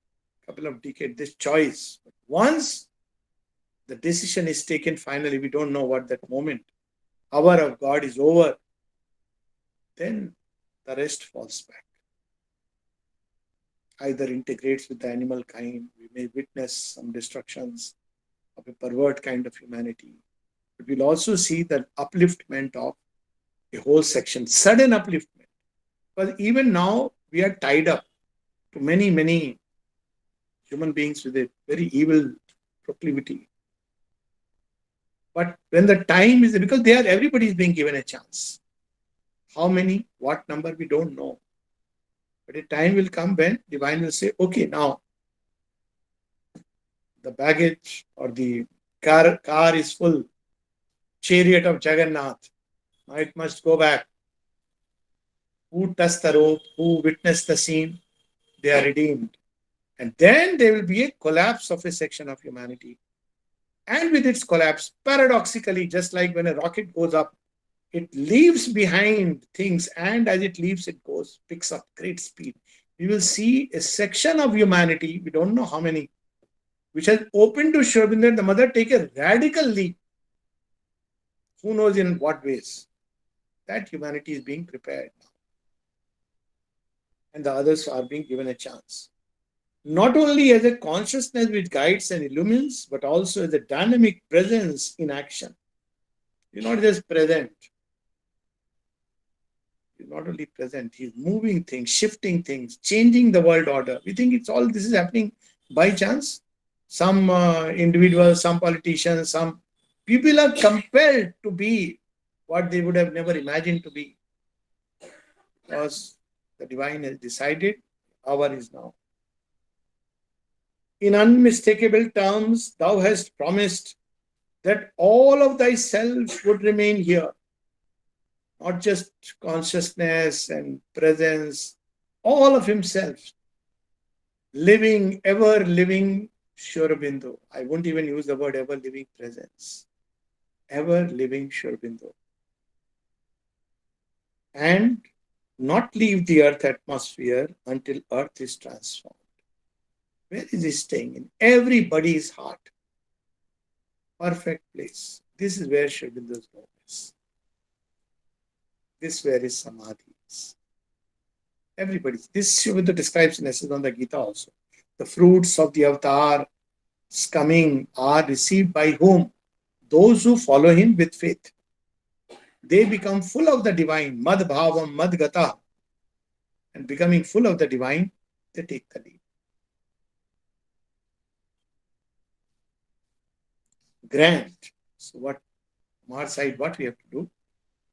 a couple of decades, this choice. But once the decision is taken finally, we don't know what that moment, hour of God is over, then the rest falls back. Either integrates with the animal kind, we may witness some destructions of a pervert kind of humanity. But we'll also see the upliftment of a whole section, sudden upliftment. Because even now, we are tied up to many, many human beings with a very evil proclivity. But when the time is, because everybody is being given a chance. How many, what number, we don't know. But a time will come when divine will say, okay, now the baggage or the car is full, chariot of Jagannath. Now it must go back. Who touched the rope, who witnessed the scene, they are redeemed. And then there will be a collapse of a section of humanity. And with its collapse, paradoxically, just like when a rocket goes up, it leaves behind things, and as it leaves, it goes, picks up great speed. We will see a section of humanity, we don't know how many, which has opened to Sri Aurobindo and the mother take a radical leap. Who knows in what ways? That humanity is being prepared now. And the others are being given a chance. Not only as a consciousness which guides and illumines, but also as a dynamic presence in action. He's not just present. He's not only present, he's moving things, shifting things, changing the world order. We think it's all this is happening by chance. Some individuals, some politicians, some people are compelled to be what they would have never imagined to be. Because the divine has decided, hour is now. In unmistakable terms, thou hast promised that all of thyself would remain here. Not just consciousness and presence, all of himself. Living, ever living Sri Aurobindo. I won't even use the word ever living presence. Ever living Sri Aurobindo. And not leave the earth atmosphere until earth is transformed. Where is he staying? In everybody's heart. Perfect place. This is where Sri Aurobindo's home is. This where his samadhi is. Everybody's. This Sri Aurobindo describes in essence on the Gita also. The fruits of the avatar's coming are received by whom? Those who follow him with faith. They become full of the divine, mad bhavam, mad gata. And becoming full of the divine, they take the lead. Grant. So what, from our side, what we have to do?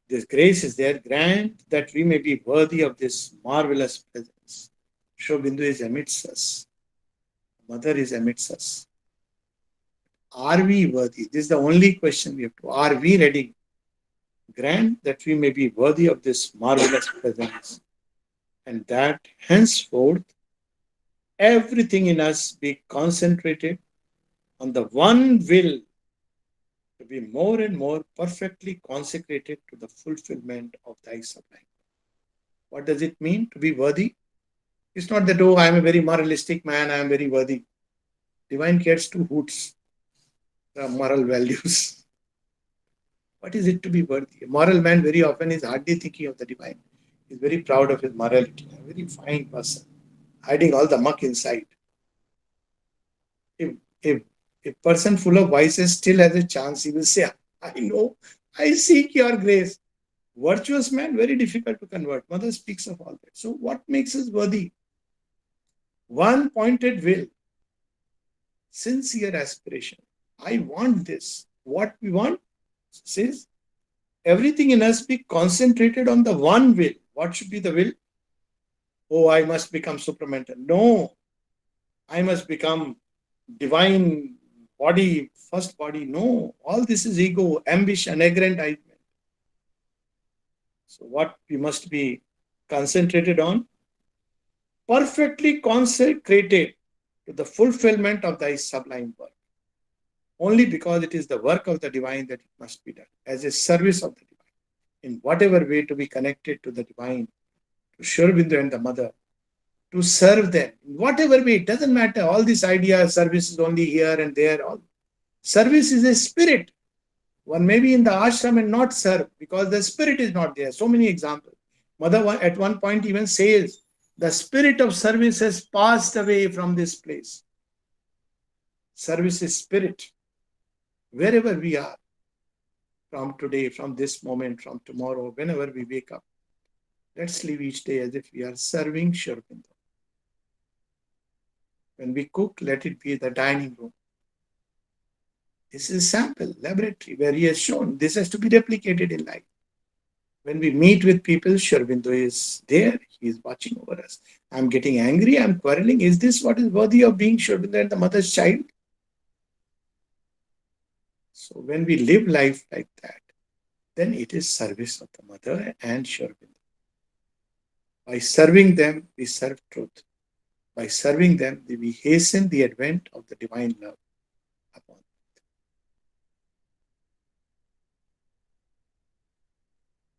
This grace is there. Grant that we may be worthy of this marvelous presence. Sri Aurobindo is amidst us. Mother is amidst us. Are we worthy? This is the only question we have to. Are we ready? Grant that we may be worthy of this marvelous presence, and that henceforth everything in us be concentrated on the one will to be more and more perfectly consecrated to the fulfillment of thy sublime. What does it mean to be worthy? It's not that, oh, I am a very moralistic man, I am very worthy. Divine cares to hoots the moral values. What is it to be worthy? A moral man very often is hardly thinking of the divine. He's very proud of his morality. A very fine person, hiding all the muck inside. If, if a person full of vices still has a chance, he will say, I know, I seek your grace. Virtuous man, very difficult to convert. Mother speaks of all that. So, what makes us worthy? One pointed will, sincere aspiration. I want this. What we want says everything in us be concentrated on the one will. What should be the will? Oh, I must become supramental. No, I must become divine body, first body. No, all this is ego, ambition, aggrandizement. So, what we must be concentrated on? Perfectly consecrated to the fulfillment of thy sublime work. Only because it is the work of the divine that it must be done, as a service of the divine, in whatever way to be connected to the divine, to Aurobindo and the mother, to serve them, in whatever way, it doesn't matter. All these ideas, service is only here and there. All service is a spirit. One may be in the ashram and not serve because the spirit is not there. So many examples. Mother at one point even says, the spirit of service has passed away from this place. Service is spirit. Wherever we are, from today, from this moment, from tomorrow, whenever we wake up, let's live each day as if we are serving Aurobindo. When we cook, let it be the dining room. This is a sample, laboratory, where he has shown this has to be replicated in life. When we meet with people, Aurobindo is there. He is watching over us. I'm getting angry. I'm quarreling. Is this what is worthy of being Aurobindo and the mother's child? So when we live life like that, then it is service of the mother and Aurobindo. By serving them, we serve truth. By serving them, we hasten the advent of the divine love upon them.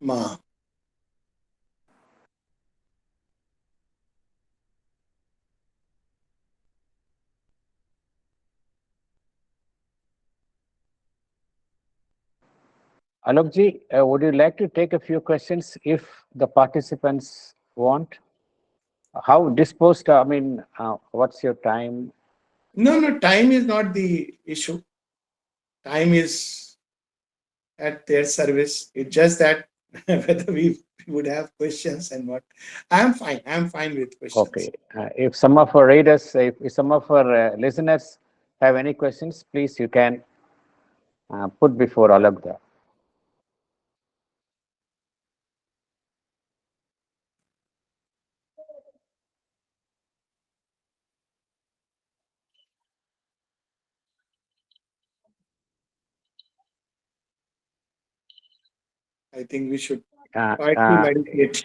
Ma. Alokji, would you like to take a few questions if the participants want? How disposed, what's your time? No, time is not the issue. Time is at their service. It's just that whether we would have questions and what. I'm fine. I'm fine with questions. Okay. If some of our readers, if some of our listeners have any questions, please you can put before Alok. I think we should quietly meditate.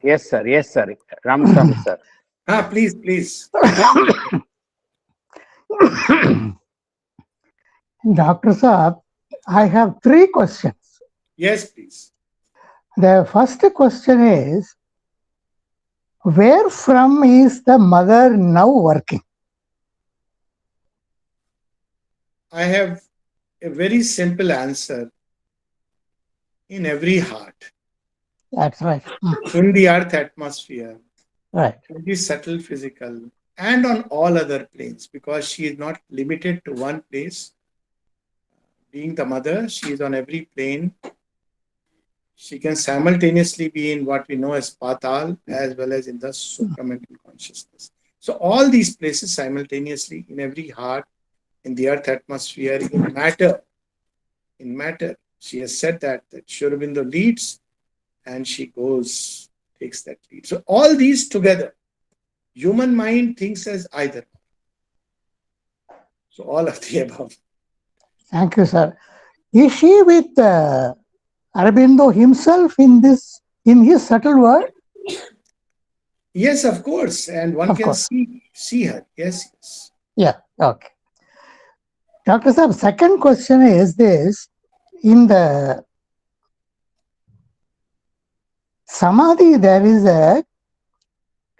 Yes, sir. Yes, sir. Ramaswamy, sir. Please. Dr. Saab, I have 3 questions. Yes, please. The first question is, where from is the mother now working? I have a very simple answer. In every heart. That's right. In the earth atmosphere. Right. In the subtle physical. And on all other planes. Because she is not limited to one place. Being the mother, she is on every plane. She can simultaneously be in what we know as patal as well as in the supramental consciousness. So all these places simultaneously in every heart, in the earth atmosphere, in matter. She has said that Aurobindo leads and she goes, takes that lead. So all these together, human mind thinks as either. So all of the above. Thank you, sir. Is she with Aurobindo himself in his subtle world? Yes, of course. And one Of can course. see her. Yes, yes. Yeah. Okay. Dr. Saab, second question is this. In the Samadhi, there is a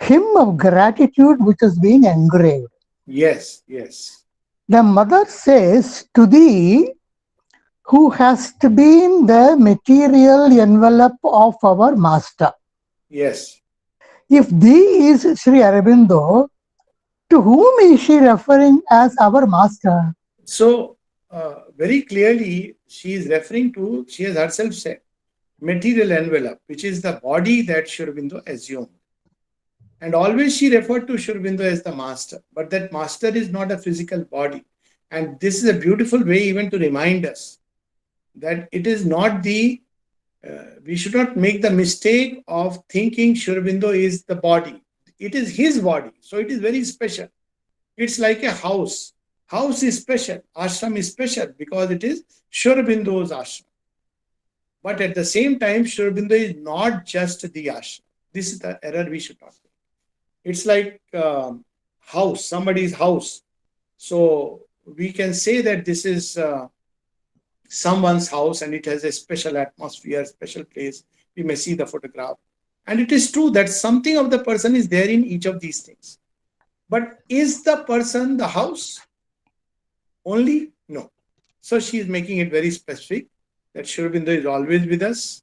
hymn of gratitude which has been engraved. Yes, yes. The mother says, to thee, who hast been the material envelope of our master. Yes. If thee is Sri Aurobindo, to whom is she referring as our master? So, very clearly, she is referring to, she has herself said, material envelope, which is the body that Sri Aurobindo assumed. And always she referred to Sri Aurobindo as the master, but that master is not a physical body. And this is a beautiful way even to remind us that it is not we should not make the mistake of thinking Sri Aurobindo is the body. It is his body. So it is very special. It's like a house. House is special. Ashram is special because it is Sri Aurobindo's ashram. But at the same time, Sri Aurobindo is not just the ashram. This is the error we should not make. It's like house, somebody's house. So we can say that this is someone's house and it has a special atmosphere, special place. We may see the photograph. And it is true that something of the person is there in each of these things. But is the person the house only? No. So she is making it very specific that Sri Aurobindo is always with us,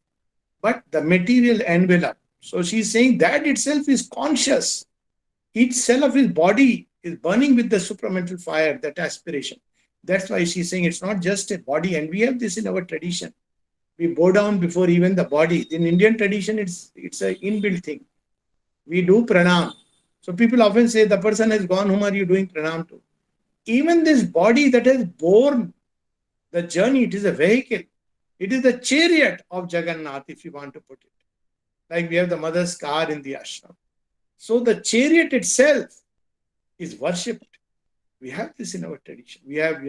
but the material envelope. So she is saying that itself is conscious. Each cell of his body is burning with the supramental fire, that aspiration. That's why she's saying it's not just a body, and we have this in our tradition. We bow down before even the body. In Indian tradition, it's an inbuilt thing. We do pranam. So people often say the person has gone, whom are you doing pranam to? Even this body that has borne the journey, it is a vehicle. It is the chariot of Jagannath, if you want to put it. Like we have the mother's car in the ashram. So the chariot itself is worshipped. We have this in our tradition. We have,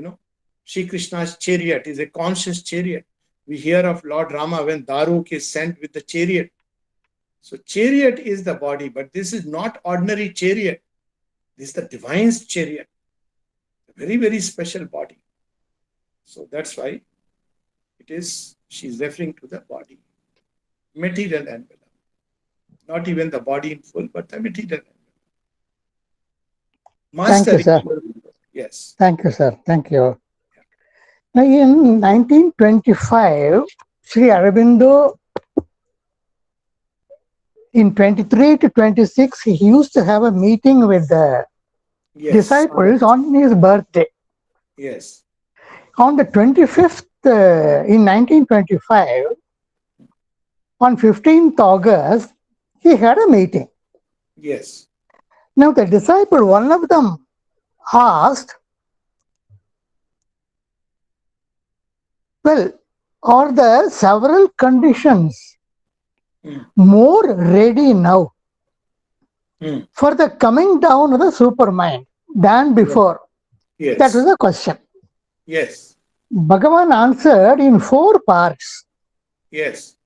Shri Krishna's chariot is a conscious chariot. We hear of Lord Rama when Daruk is sent with the chariot. So chariot is the body, but this is not ordinary chariot. This is the divine's chariot. A very, very special body. So that's why she's referring to the body. Material envelope. Not even the body in full, but the material envelope. Thank Master you, sir. Yes. Thank you, sir. Thank you. Now, in 1925, Sri Aurobindo, in 23 to 26, he used to have a meeting with the disciples on his birthday. Yes. On the 25th, in 1925, on 15th August, he had a meeting. Yes. Now, the disciple, one of them asked, well, are there several conditions more ready now for the coming down of the supermind than before? Yes. That was the question. Yes. Bhagavan answered in 4 parts. Yes.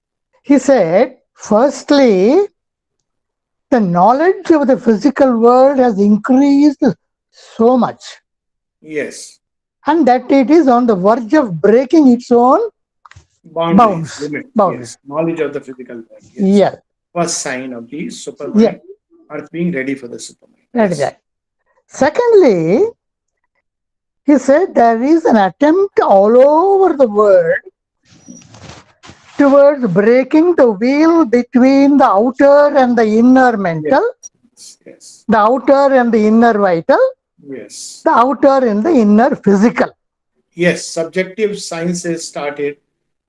He said, firstly, the knowledge of the physical world has increased so much. Yes. And that it is on the verge of breaking its own bounds. Yes. Knowledge of the physical world. Yes. Yeah. First sign of the supermind, Earth being ready for the supermind. Yes. Secondly, he said there is an attempt all over the world towards breaking the veil between the outer and the inner mental, yes. The outer and the inner vital, yes. The outer and the inner physical. Yes, subjective sciences started.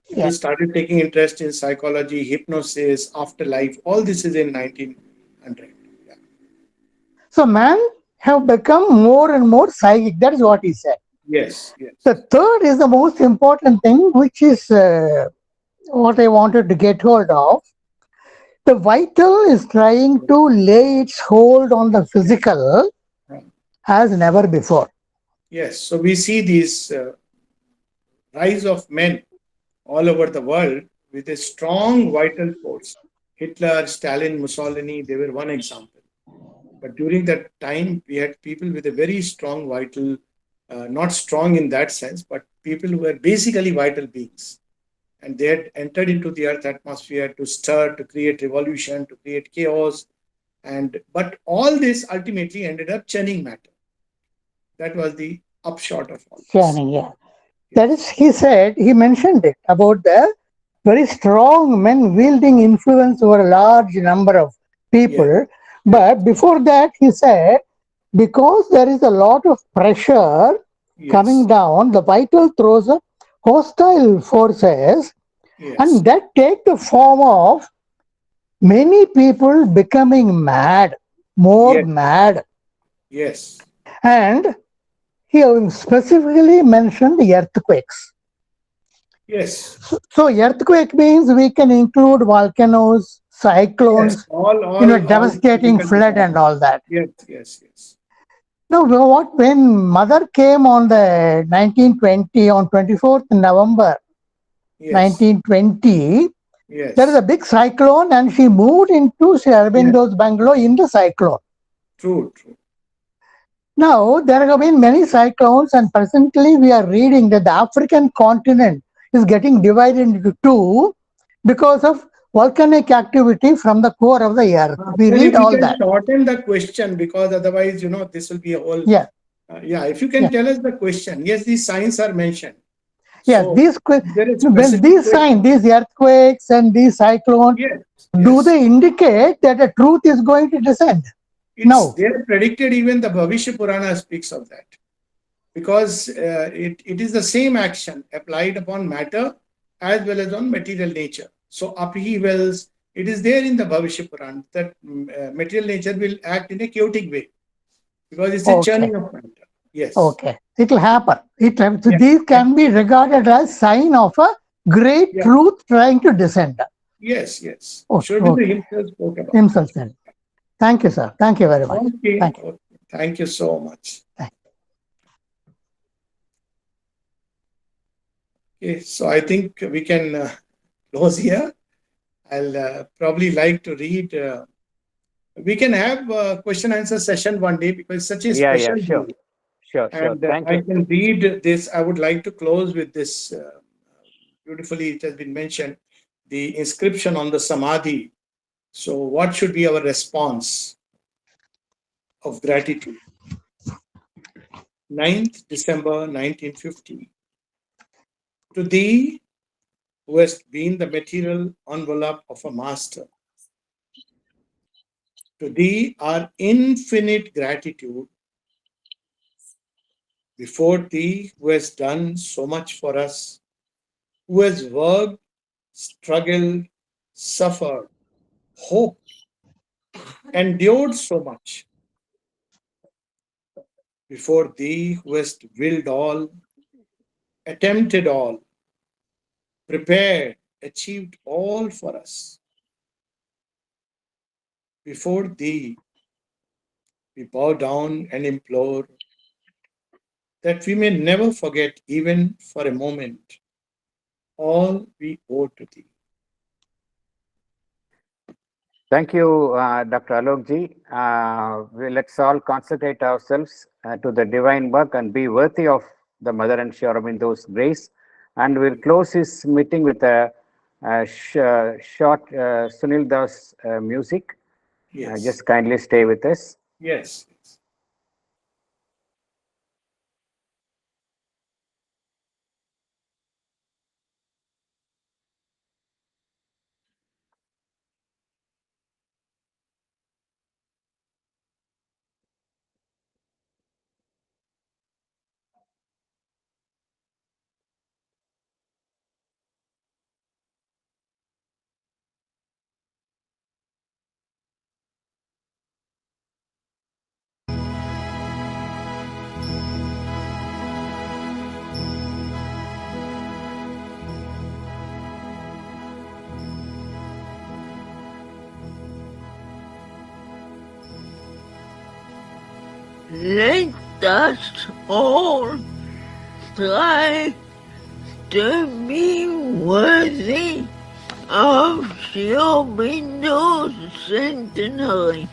People started taking interest in psychology, hypnosis, afterlife. All this is in 1900. Yeah. So man have become more and more psychic. That is what he said. Yes. Yes. The third is the most important thing, which is what I wanted to get hold of. The vital is trying to lay its hold on the physical as never before. Yes. So we see these rise of men all over the world with a strong vital force. Hitler, Stalin, Mussolini, they were one example. But during that time, we had people with a very strong vital, not strong in that sense, but people who were basically vital beings. And they had entered into the earth atmosphere to stir, to create revolution, to create chaos. But all this ultimately ended up churning matter. That was the upshot of all this. Channing, yeah. That is, Yes. he mentioned it about the very strong men wielding influence over a large number of Yes. people. Yes. But before that, he said, because there is a lot of pressure coming Yes. down, the vital throws up hostile forces, Yes. and that take the form of many people becoming mad, more Yes. mad. Yes. And he specifically mentioned the earthquakes. Yes. So earthquake means we can include volcanoes, Yes. cyclones, All devastating physical flood and disasters. all that. Yes. Yes. Yes. Now, what when mother came on the 1920 on 24th November Yes. 1920, there is a Yes. big cyclone, and she moved into Sri Yes. Aurobindo's bungalow in the cyclone. True. True. Now, there have been many cyclones, and presently we are reading that the African continent is getting divided into two because of volcanic activity from the core of the earth. We Well, read if you all can that. shorten the question, because otherwise, this will be a whole. Yeah, Yeah, if you can yeah, tell us the question. Yes, these signs are mentioned. yeah. So, is there a When specific these signs, question? these earthquakes and these cyclones, Yes. do Yes. they indicate that a truth is going to descend? It's No. there predicted, even the Bhavishya Purana speaks of that. Because it is the same action applied upon matter as well as on material nature. So upheavals, it is there in the Bhavishya Purana that material nature will act in a chaotic way because it's a Okay. churning of matter. Yes. Okay. It will happen. So Yeah. these Yeah. can be regarded as sign of a great Yeah. truth trying to descend. Yes. Yes. Okay. Shrivindu Okay. himself spoke about Himself then. Thank you, sir. Thank you very it. much. Okay. Thank you. Okay. Thank you so much. Thank Okay. So I think we can close here. I'll probably like to read. We can have a question answer session one day because it's such a Yeah, yeah, special sure, day. sure. And Thank I you. can read this. I would like to close with this. Beautifully, it has been mentioned the inscription on the Samadhi. So, what should be our response of gratitude? 9th December 1950. To thee, who hast been the material envelope of a master, to thee, our infinite gratitude before thee, who has done so much for us, who has worked, struggled, suffered, hoped, endured so much. Before thee, who hast willed all, attempted all, prepared, achieved all for us. Before thee, we bow down and implore that we may never forget, even for a moment, all we owe to thee. Thank you, Dr. Alokji. Let's all consecrate ourselves to the divine work and be worthy of the Mother and Sri Aurobindo's grace. And we'll close this meeting with a short Sunil Das music. Yes, Just kindly stay with us. yes. Let us all strive to be worthy of Aurobindo centenary.